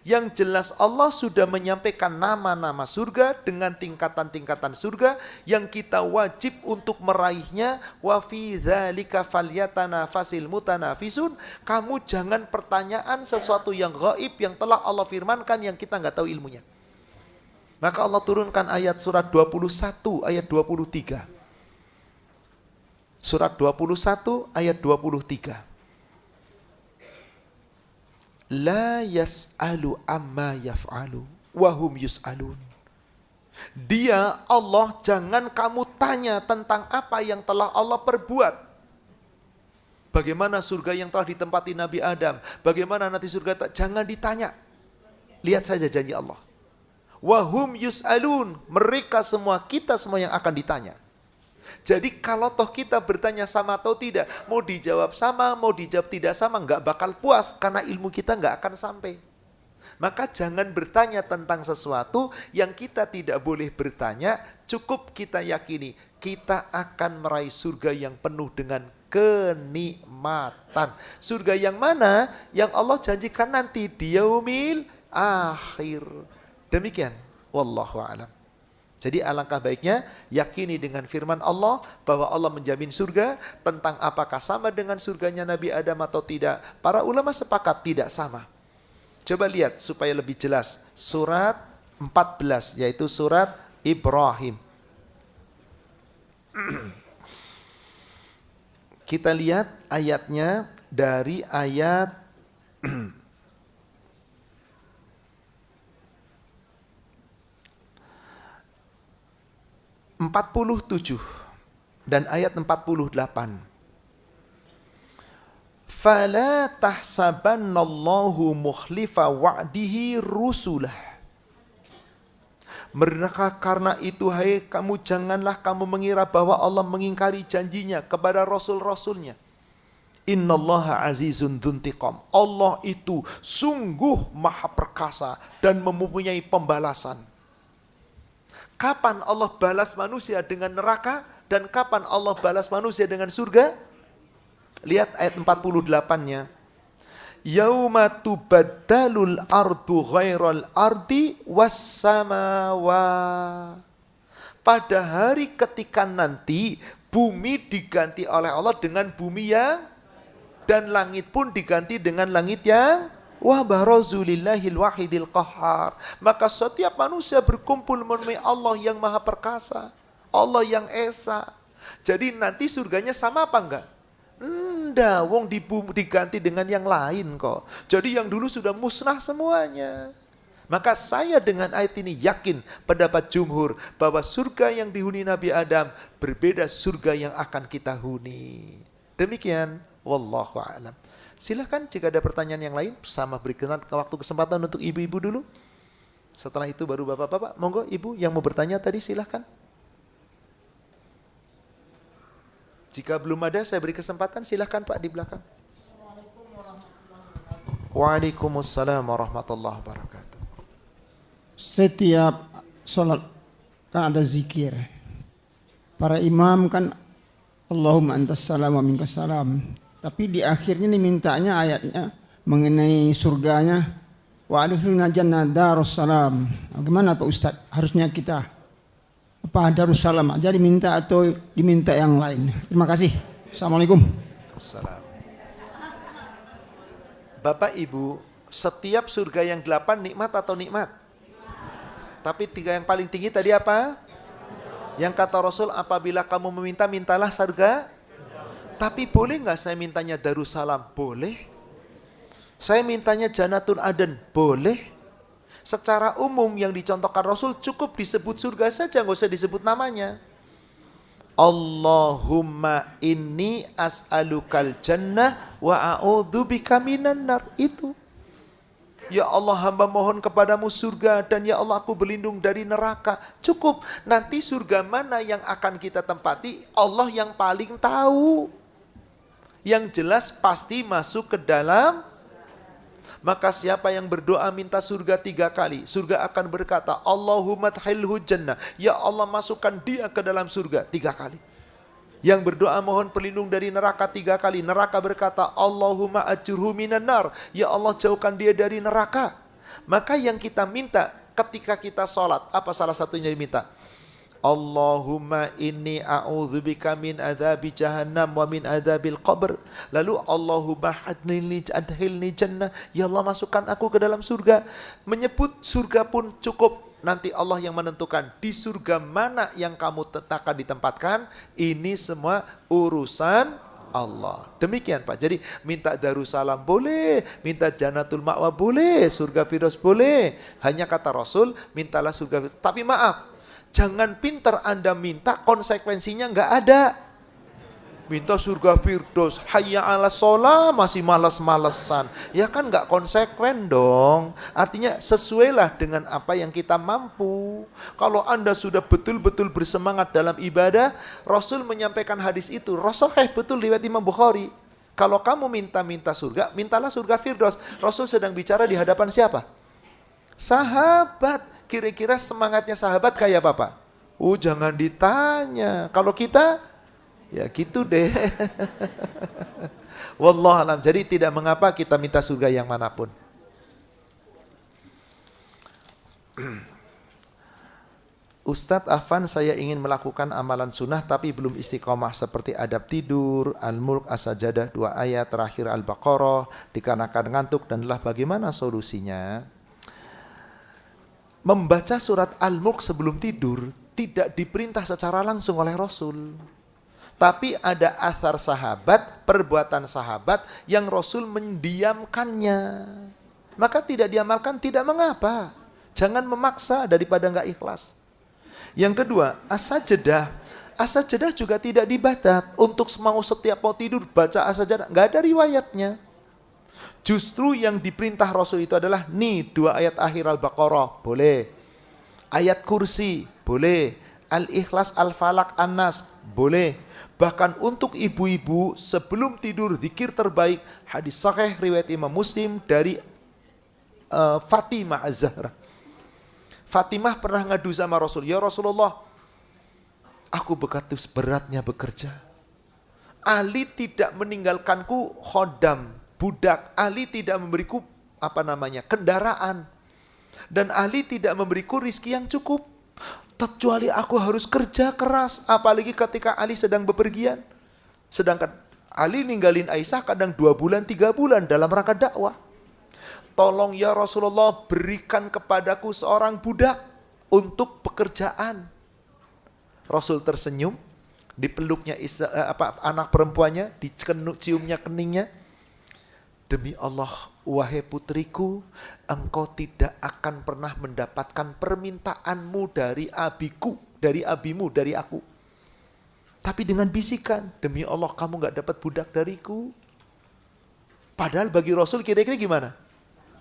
Yang jelas Allah sudah menyampaikan nama-nama surga dengan tingkatan-tingkatan surga yang kita wajib untuk meraihnya. Wa fi dzalika falyatanafasil mutanafisun. Kamu jangan pertanyaan sesuatu yang gaib yang telah Allah firmankan yang kita nggak tahu ilmunya. Maka Allah turunkan ayat surat 21 ayat 23. Surat 21 ayat 23. La yas'alu amma yaf'alu wa hum yus'alun. Dia Allah jangan kamu tanya tentang apa yang telah Allah perbuat. Bagaimana surga yang telah ditempati Nabi Adam, bagaimana nanti surga, jangan ditanya. Lihat saja janji Allah. Wahum yus'alun, mereka semua, kita semua yang akan ditanya. Jadi kalau toh kita bertanya sama atau tidak, mau dijawab sama, mau dijawab tidak sama, nggak bakal puas karena ilmu kita nggak akan sampai. Maka jangan bertanya tentang sesuatu yang kita tidak boleh bertanya. Cukup kita yakini kita akan meraih surga yang penuh dengan kenikmatan. Surga yang mana? Yang Allah janjikan nanti di yaumil akhir. Demikian, wallahu a'lam. Jadi alangkah baiknya yakini dengan firman Allah bahwa Allah menjamin surga. Tentang apakah sama dengan surganya Nabi Adam atau tidak, para ulama sepakat tidak sama. Coba lihat supaya lebih jelas. Surat 14 yaitu surat Ibrahim. Kita lihat ayatnya dari ayat 47 dan ayat 48. Fala tahsabannallahu mukhlifa wa'dihi rusulah. Maka karena itu hai kamu janganlah kamu mengira bahwa Allah mengingkari janjinya kepada rasul-rasulnya. Innallaha azizun dzuntiqam. Allah itu sungguh maha perkasa dan mempunyai pembalasan. Kapan Allah balas manusia dengan neraka dan kapan Allah balas manusia dengan surga? Lihat ayat 48-nya. Yauma tubaddalul ardu ghairal ardi wassamawa. Pada hari ketika nanti bumi diganti oleh Allah dengan bumi yang, dan langit pun diganti dengan langit yang, wa barazulillahil wahidil qahhar. Maka setiap manusia berkumpul menemui Allah yang maha perkasa, Allah yang esa. Jadi nanti surganya sama apa enggak? Enggak, wong diganti dengan yang lain kok. Jadi yang dulu sudah musnah semuanya. Maka saya dengan ayat ini yakin pendapat jumhur bahwa surga yang dihuni Nabi Adam berbeda surga yang akan kita huni. Demikian, wallahu a'lam. Silakan jika ada pertanyaan yang lain, sama berikan waktu kesempatan untuk ibu-ibu dulu. Setelah itu baru bapak-bapak. Monggo ibu yang mau bertanya tadi silahkan. Jika belum ada saya beri kesempatan, silahkan Pak di belakang. Waalaikumsalam warahmatullahi wabarakatuh. Setiap sholat kan ada zikir. Para imam kan Allahumma antas salam wa minkas salam. Tapi di akhirnya dimintanya ayatnya mengenai surganya wa adkhilna jannata darussalam. Bagaimana Pak Ustadz? Harusnya kita apa darussalam aja diminta atau diminta yang lain? Terima kasih. Assalamualaikum. Assalam. Bapak Ibu Setiap surga yang 8 nikmat atau nikmat? Tapi 3 yang paling tinggi tadi apa? Yang kata Rasul, apabila kamu meminta, mintalah surga. Tapi boleh nggak saya mintanya Darussalam? Boleh. Saya mintanya Jannatul Aden? Boleh. Secara umum yang dicontohkan Rasul cukup disebut surga saja, nggak usah disebut namanya. Allahumma inni as'alukal jannah wa a'udzubika minan nar. Itu. Ya Allah, hamba mohon kepadamu surga, dan ya Allah aku berlindung dari neraka. Cukup. Nanti surga mana yang akan kita tempati, Allah yang paling tahu. Yang jelas pasti masuk ke dalam. Maka siapa yang berdoa minta surga 3 kali, surga akan berkata, Allahumma adkhilhu jannah, ya Allah masukkan dia ke dalam surga 3 kali. Yang berdoa mohon perlindung dari neraka 3 kali, neraka berkata, Allahumma ajurhu minan nar, ya Allah jauhkan dia dari neraka. Maka yang kita minta ketika kita sholat, apa salah satunya diminta? Allahumma inni a'udzubika min adzabi jahannam wa min adzabil qabr. Lalu Allahumma adkhilni jannah, ya Allah masukkan aku ke dalam surga. Menyebut surga pun cukup. Nanti Allah yang menentukan di surga mana yang kamu akan ditempatkan. Ini semua urusan Allah. Demikian Pak. Jadi minta Darussalam boleh, minta Jannatul Ma'wa boleh, surga Firdaus boleh. Hanya kata Rasul, mintalah surga Firdaus. Tapi maaf, jangan pintar Anda minta konsekuensinya nggak ada. Minta surga Firdaus, hayya ala sholah, masih malas-malesan. Ya kan nggak konsekuen dong. Artinya sesuailah dengan apa yang kita mampu. Kalau Anda sudah betul-betul bersemangat dalam ibadah, Rasul menyampaikan hadis itu. Rasul betul riwayat Imam Bukhari. Kalau kamu minta surga, mintalah surga Firdaus. Rasul sedang bicara di hadapan siapa? Sahabat. Kira-kira semangatnya sahabat kayak apa Pak? Jangan ditanya. Kalau kita, ya gitu deh. Wallahualam. Jadi tidak mengapa kita minta surga yang manapun. Ustadz Afan, saya ingin melakukan amalan sunnah tapi belum istiqomah seperti adab tidur, Al-Mulk, As-Sajadah 2 ayat terakhir Al-Baqarah, dikarenakan ngantuk dan lelah. Bagaimana solusinya? Membaca surat Al-Mulk sebelum tidur tidak diperintah secara langsung oleh Rasul. Tapi ada athar sahabat, perbuatan sahabat yang Rasul mendiamkannya. Maka tidak diamalkan tidak mengapa. Jangan memaksa daripada enggak ikhlas. Yang kedua, as-sajadah. As-sajadah juga tidak dibaca. Untuk mau setiap mau tidur baca as-sajadah. Enggak ada riwayatnya. Justru yang diperintah Rasul itu adalah 2 ayat akhir Al-Baqarah, boleh. Ayat kursi, boleh. Al-Ikhlas, Al-Falaq, An-Nas, boleh. Bahkan untuk ibu-ibu sebelum tidur zikir terbaik, hadis sahih riwayat Imam Muslim dari Fatimah Az-Zahra. Fatimah pernah ngadu sama Rasul, ya Rasulullah, aku beratnya bekerja. Ali tidak meninggalkanku khodam, budak. Ali tidak memberiku kendaraan. Dan Ali tidak memberiku rizki yang cukup. Kecuali aku harus kerja keras. Apalagi ketika Ali sedang bepergian. Sedangkan Ali ninggalin Aisyah kadang 2 bulan, 3 bulan dalam rangka dakwah. Tolong ya Rasulullah, berikan kepadaku seorang budak untuk pekerjaan. Rasul tersenyum, dipeluknya anak perempuannya, diciumnya keningnya. Demi Allah, wahai putriku, engkau tidak akan pernah mendapatkan permintaanmu dari abimu, dari aku. Tapi dengan bisikan, demi Allah kamu gak dapat budak dariku. Padahal bagi Rasul kira-kira gimana?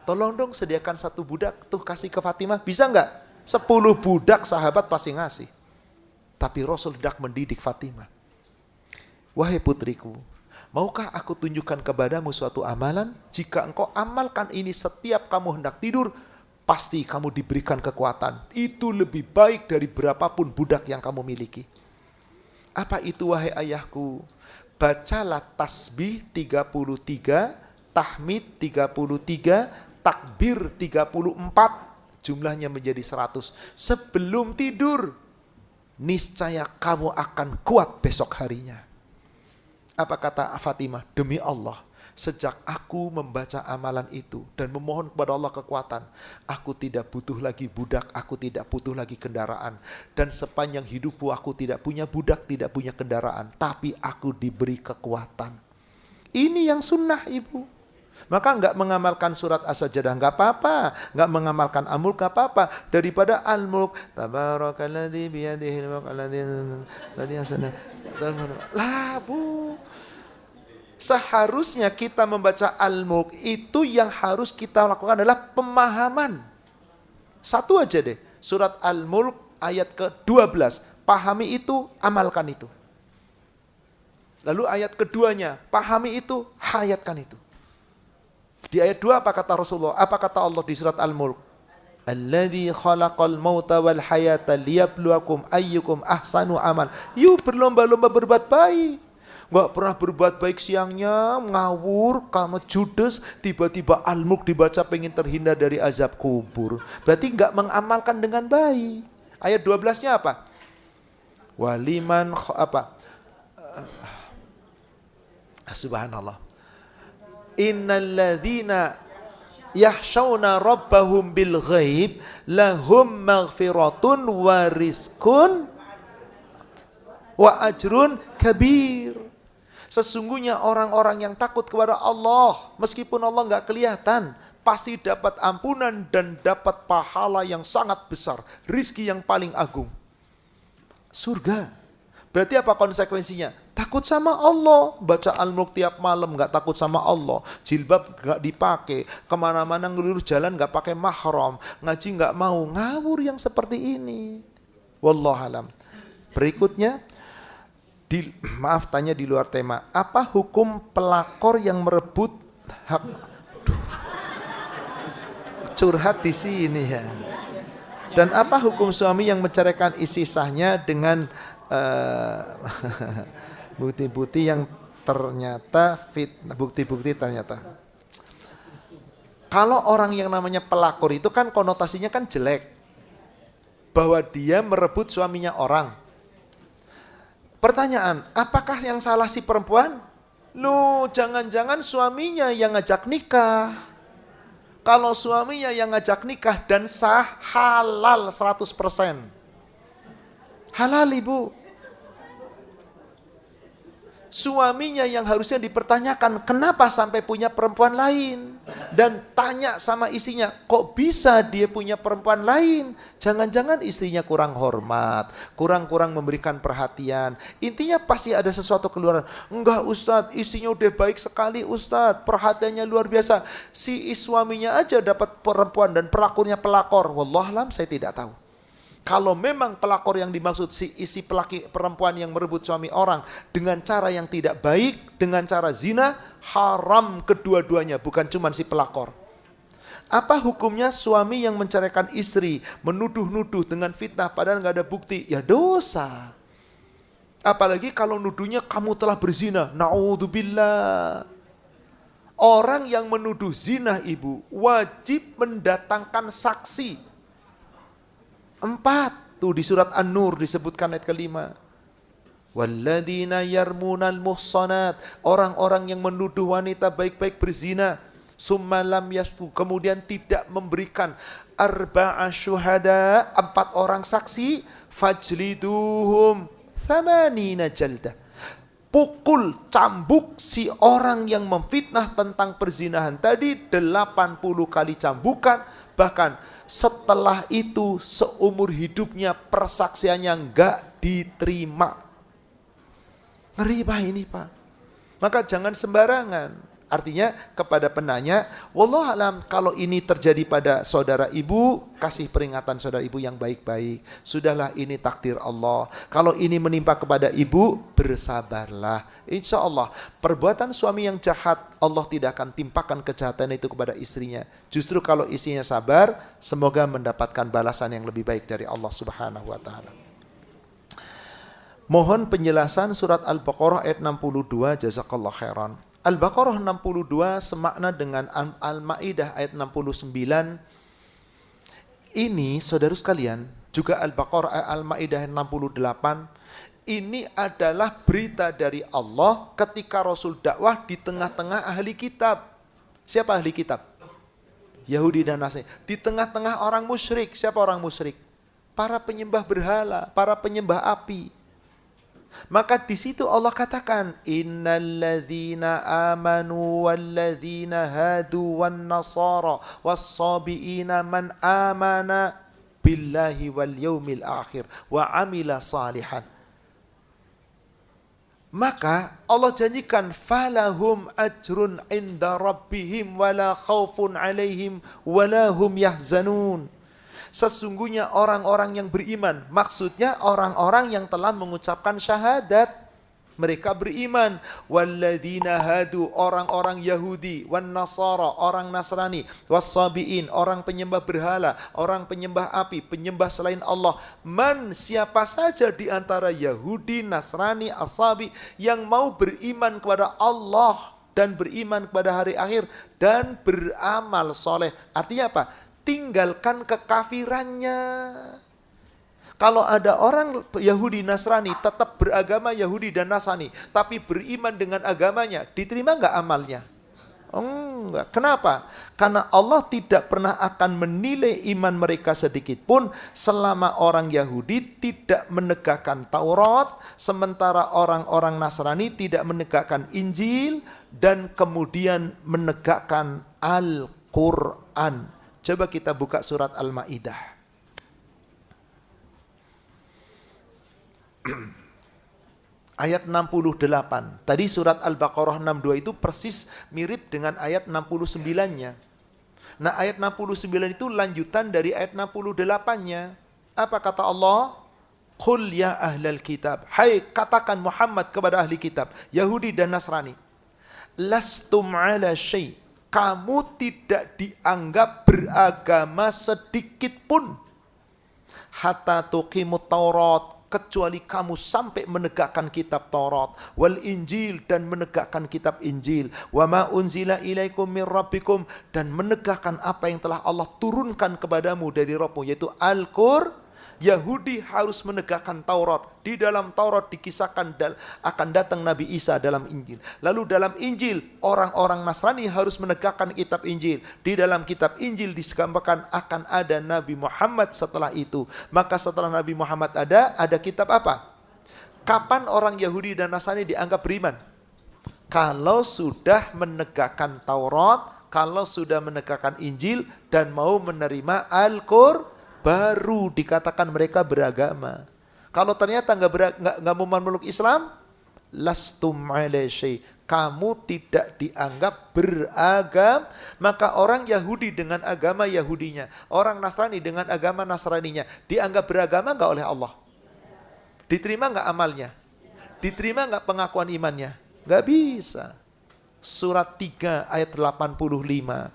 Tolong dong sediakan 1 budak, tuh kasih ke Fatimah. Bisa gak? 10 budak sahabat pasti ngasih. Tapi Rasul hendak mendidik Fatimah. Wahai putriku, maukah aku tunjukkan kepadamu suatu amalan? Jika engkau amalkan ini setiap kamu hendak tidur, pasti kamu diberikan kekuatan. Itu lebih baik dari berapapun budak yang kamu miliki. Apa itu wahai ayahku? Bacalah tasbih 33, tahmid 33, takbir 34, jumlahnya menjadi 100. Sebelum tidur, niscaya kamu akan kuat besok harinya. Apa kata Fatimah? Demi Allah, Sejak aku membaca amalan itu dan memohon kepada Allah kekuatan, aku tidak butuh lagi budak, aku tidak butuh lagi kendaraan. Dan sepanjang hidupku aku tidak punya budak, tidak punya kendaraan, tapi aku diberi kekuatan. Ini yang sunnah, Ibu. Maka enggak mengamalkan surat As-Sajdah enggak apa-apa, enggak mengamalkan Al-Mulk enggak apa-apa, daripada Al-Mulk tabarakalladzi biyadihil mulk alladzi ahsana. Lah, Bu. Seharusnya kita membaca Al-Mulk itu yang harus kita lakukan adalah pemahaman. Satu aja deh, surat Al-Mulk ayat ke-12. Pahami itu, amalkan itu. Lalu ayat keduanya, pahami itu, hayatkan itu. Di ayat 2 apa kata Rasulullah? Apa kata Allah di surat Al-Mulk? Alladzi khalaqal mauta wal hayata liyabluwakum ayyukum ahsanu amal. Yuk berlomba-lomba berbuat baik. Enggak pernah berbuat baik siangnya, ngawur, kamu judes, tiba-tiba Al-Mulk dibaca pengen terhindar dari azab kubur. Berarti enggak mengamalkan dengan baik. Ayat 12-nya apa? Waliman apa? Subhanallah. Innalladzina yahshawna rabbahum bil ghaib lahum maghfiratun wa rizqun wa ajrun kabir. Sesungguhnya orang-orang yang takut kepada Allah, meskipun Allah enggak kelihatan, pasti dapat ampunan dan dapat pahala yang sangat besar, rizki yang paling agung. Surga. Berarti apa konsekuensinya? Takut sama Allah, baca Al-Mulk tiap malam nggak takut sama Allah, jilbab nggak dipakai, kemana-mana ngelurus jalan nggak pakai mahram, ngaji nggak mau, ngawur yang seperti ini. Wallahualam. Berikutnya, maaf tanya di luar tema, apa hukum pelakor yang merebut hak? Curhat di sini ya. Dan apa hukum suami yang menceraikan istri sahnya dengan bukti-bukti yang ternyata bukti-bukti ternyata. Kalau orang yang namanya pelakor itu kan konotasinya kan jelek, bahwa dia merebut suaminya orang. Pertanyaan, apakah yang salah si perempuan? Loh, jangan-jangan suaminya yang ngajak nikah. Kalau suaminya yang ngajak nikah dan sah, halal 100%. Halal, Ibu. Suaminya yang harusnya dipertanyakan, kenapa sampai punya perempuan lain? Dan tanya sama istrinya, kok bisa dia punya perempuan lain? Jangan-jangan istrinya kurang hormat, kurang memberikan perhatian. Intinya pasti ada sesuatu keluaran. Enggak Ustadz, istrinya udah baik sekali Ustadz, perhatiannya luar biasa. Si suaminya aja dapat perempuan dan pelakunya pelakor. Wallahualam, saya tidak tahu. Kalau memang pelakor yang dimaksud si isi perempuan yang merebut suami orang dengan cara yang tidak baik, dengan cara zina, haram kedua-duanya, bukan cuma si pelakor. Apa hukumnya suami yang menceraikan istri, menuduh-nuduh dengan fitnah padahal nggak ada bukti? Ya dosa. Apalagi kalau nuduhnya kamu telah berzina, naudzubillah. Orang yang menuduh zina, Ibu, wajib mendatangkan saksi. 4 tuh di surat An-Nur disebutkan ayat kelima. Walladzina yarmunal muhsanat, orang-orang yang menuduh wanita baik-baik berzina, summa lam yasbu, kemudian tidak memberikan arba'a syuhada, 4 orang saksi, fajliduhum thamanina jaldah. Pukul, cambuk si orang yang memfitnah tentang perzinahan tadi 80 kali cambukan, bahkan setelah itu seumur hidupnya persaksiannya enggak diterima. Ngeri Pak ini Pak. Maka jangan sembarangan. Artinya kepada penanya, wallahualam kalau ini terjadi pada saudara ibu, kasih peringatan saudara ibu yang baik-baik. Sudahlah ini takdir Allah. Kalau ini menimpa kepada ibu, bersabarlah. Insya Allah perbuatan suami yang jahat, Allah tidak akan timpakan kejahatan itu kepada istrinya. Justru kalau istrinya sabar, semoga mendapatkan balasan yang lebih baik dari Allah Subhanahu wa Ta'ala. Mohon penjelasan surat Al-Baqarah ayat 62, jazakallah khairan. Al-Baqarah 62 semakna dengan Al-Ma'idah ayat 69. Ini saudara sekalian, juga Al-Baqarah Al-Ma'idah ayat 68. Ini adalah berita dari Allah ketika Rasul dakwah di tengah-tengah ahli kitab. Siapa ahli kitab? Yahudi dan Nasrani. Di tengah-tengah orang musyrik. Siapa orang musyrik? Para penyembah berhala, para penyembah api. Maka di situ Allah katakan, innalladzina amanu walladzina hadu wan nasara was-sabiina man amana billahi wal yaumil akhir wa amila salihan. Maka Allah janjikan falahum ajrun inda rabbihim wala khaufun alaihim wala hum yahzanun. Sesungguhnya orang-orang yang beriman, maksudnya orang-orang yang telah mengucapkan syahadat, mereka beriman. Walladzina hadu, orang-orang Yahudi, wan nasara, orang Nasrani, wassabiin, orang penyembah berhala, orang penyembah api, penyembah selain Allah. Man, siapa saja di antara Yahudi, Nasrani, asabi yang mau beriman kepada Allah dan beriman kepada hari akhir dan beramal soleh. Artinya apa? Tinggalkan kekafirannya. Kalau ada orang Yahudi Nasrani tetap beragama Yahudi dan Nasrani, tapi beriman dengan agamanya, diterima nggak amalnya? Enggak. Kenapa? Karena Allah tidak pernah akan menilai iman mereka sedikit pun selama orang Yahudi tidak menegakkan Taurat, sementara orang-orang Nasrani tidak menegakkan Injil dan kemudian menegakkan Al-Quran. Coba kita buka surat Al-Maidah. Ayat 68. Tadi surat Al-Baqarah 62 itu persis mirip dengan ayat 69-nya. Nah, ayat 69 itu lanjutan dari ayat 68-nya. Apa kata Allah? Qul ya ahlal kitab. Hai, katakan Muhammad kepada ahli kitab, Yahudi dan Nasrani. Lastum ala syai'. Kamu tidak dianggap beragama sedikit pun. Hatta tuqimut Taurat, kecuali kamu sampai menegakkan kitab Taurat, wal Injil, dan menegakkan kitab Injil, wa ma unzila ilaikum min rabbikum, dan menegakkan apa yang telah Allah turunkan kepadamu dari Rabbmu, yaitu Al-Qur'an. Yahudi harus menegakkan Taurat. Di dalam Taurat dikisahkan akan datang Nabi Isa dalam Injil. Lalu dalam Injil, orang-orang Nasrani harus menegakkan kitab Injil. Di dalam kitab Injil digambarkan akan ada Nabi Muhammad setelah itu. Maka setelah Nabi Muhammad ada kitab apa? Kapan orang Yahudi dan Nasrani dianggap beriman? Kalau sudah menegakkan Taurat, kalau sudah menegakkan Injil, dan mau menerima Al-Qur'an, baru dikatakan mereka beragama. Kalau ternyata nggak mau memeluk Islam, lastum ala syai', kamu tidak dianggap beragama. Maka orang Yahudi dengan agama Yahudinya, orang Nasrani dengan agama Nasraninya, dianggap beragama nggak oleh Allah? Diterima nggak amalnya? Diterima nggak pengakuan imannya? Nggak bisa. Surat 3 ayat 85.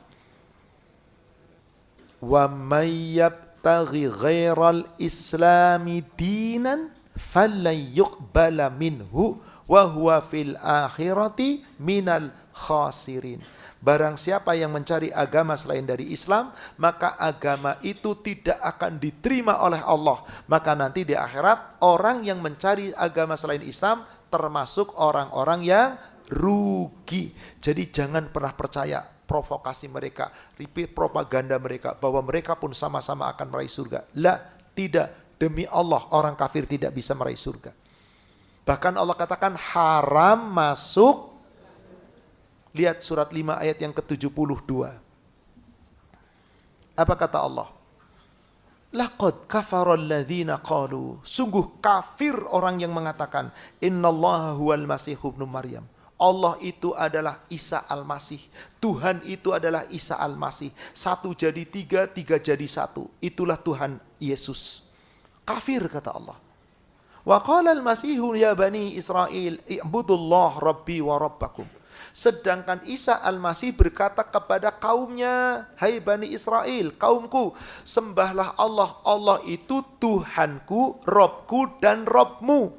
Wa mayyab taghi ghairal islami dinan falan yuqbala minhu wa huwa fil akhirati minal khasirin. Barang siapa yang mencari agama selain dari Islam, maka agama itu tidak akan diterima oleh Allah. Maka nanti di akhirat orang yang mencari agama selain Islam termasuk orang-orang yang rugi. Jadi jangan pernah percaya provokasi mereka, repeat propaganda mereka bahwa mereka pun sama-sama akan meraih surga. La, tidak. Demi Allah, orang kafir tidak bisa meraih surga. Bahkan Allah katakan haram masuk. Lihat surat 5 ayat yang ke-72. Apa kata Allah? Laqad kafara alladzina qalu. Sungguh kafir orang yang mengatakan innallaha huwal masih ibnu Maryam. Allah itu adalah Isa Al-Masih. Tuhan itu adalah Isa Al-Masih. Satu jadi tiga, tiga jadi satu. Itulah Tuhan Yesus. Kafir kata Allah. Wa qala al-Masihu ya bani Israel i'budullah rabbi wa rabbakum. Sedangkan Isa Al-Masih berkata kepada kaumnya, hai Bani Israel, kaumku, sembahlah Allah. Allah itu Tuhanku, Robku, dan Robmu.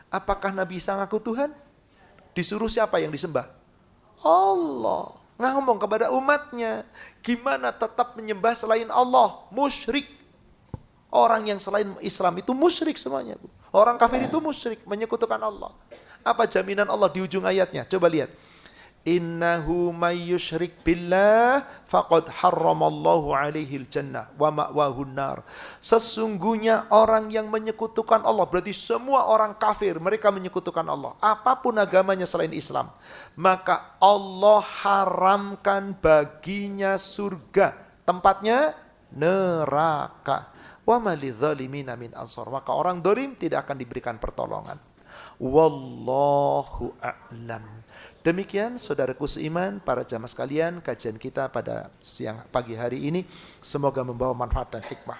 Apakah Nabi Isa ngaku Tuhan? Disuruh siapa yang disembah? Allah. Ngomong kepada umatnya. Gimana tetap menyembah selain Allah? Musyrik. Orang yang selain Islam itu musyrik semuanya. Orang kafir itu musyrik, menyekutukan Allah. Apa jaminan Allah di ujung ayatnya? Coba lihat. Innahu may yusyrik billah faqad harramallahu alaihil jannah wa ma'wahun nar. Sesungguhnya orang yang menyekutukan Allah, berarti semua orang kafir, mereka menyekutukan Allah. Apapun agamanya selain Islam, maka Allah haramkan baginya surga, tempatnya neraka. Wa malidzalimina min ansar. Maka orang dolim tidak akan diberikan pertolongan. Wallahu a'lam. Demikian saudaraku seiman, para jamaah sekalian, kajian kita pada pagi hari ini semoga membawa manfaat dan hikmah.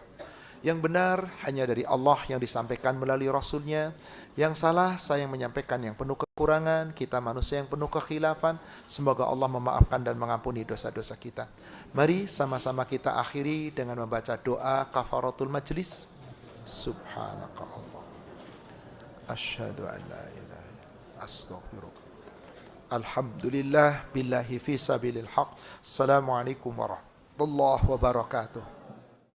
Yang benar hanya dari Allah yang disampaikan melalui Rasulnya. Yang salah saya yang menyampaikan yang penuh kekurangan, kita manusia yang penuh kekhilafan. Semoga Allah memaafkan dan mengampuni dosa-dosa kita. Mari sama-sama kita akhiri dengan membaca doa kafaratul majlis. Subhanaka Allah, asyhadu an la ilaha illa astaghfirullah. Alhamdulillah billahi fi sabilil haq. Assalamualaikum warahmatullahi wabarakatuh.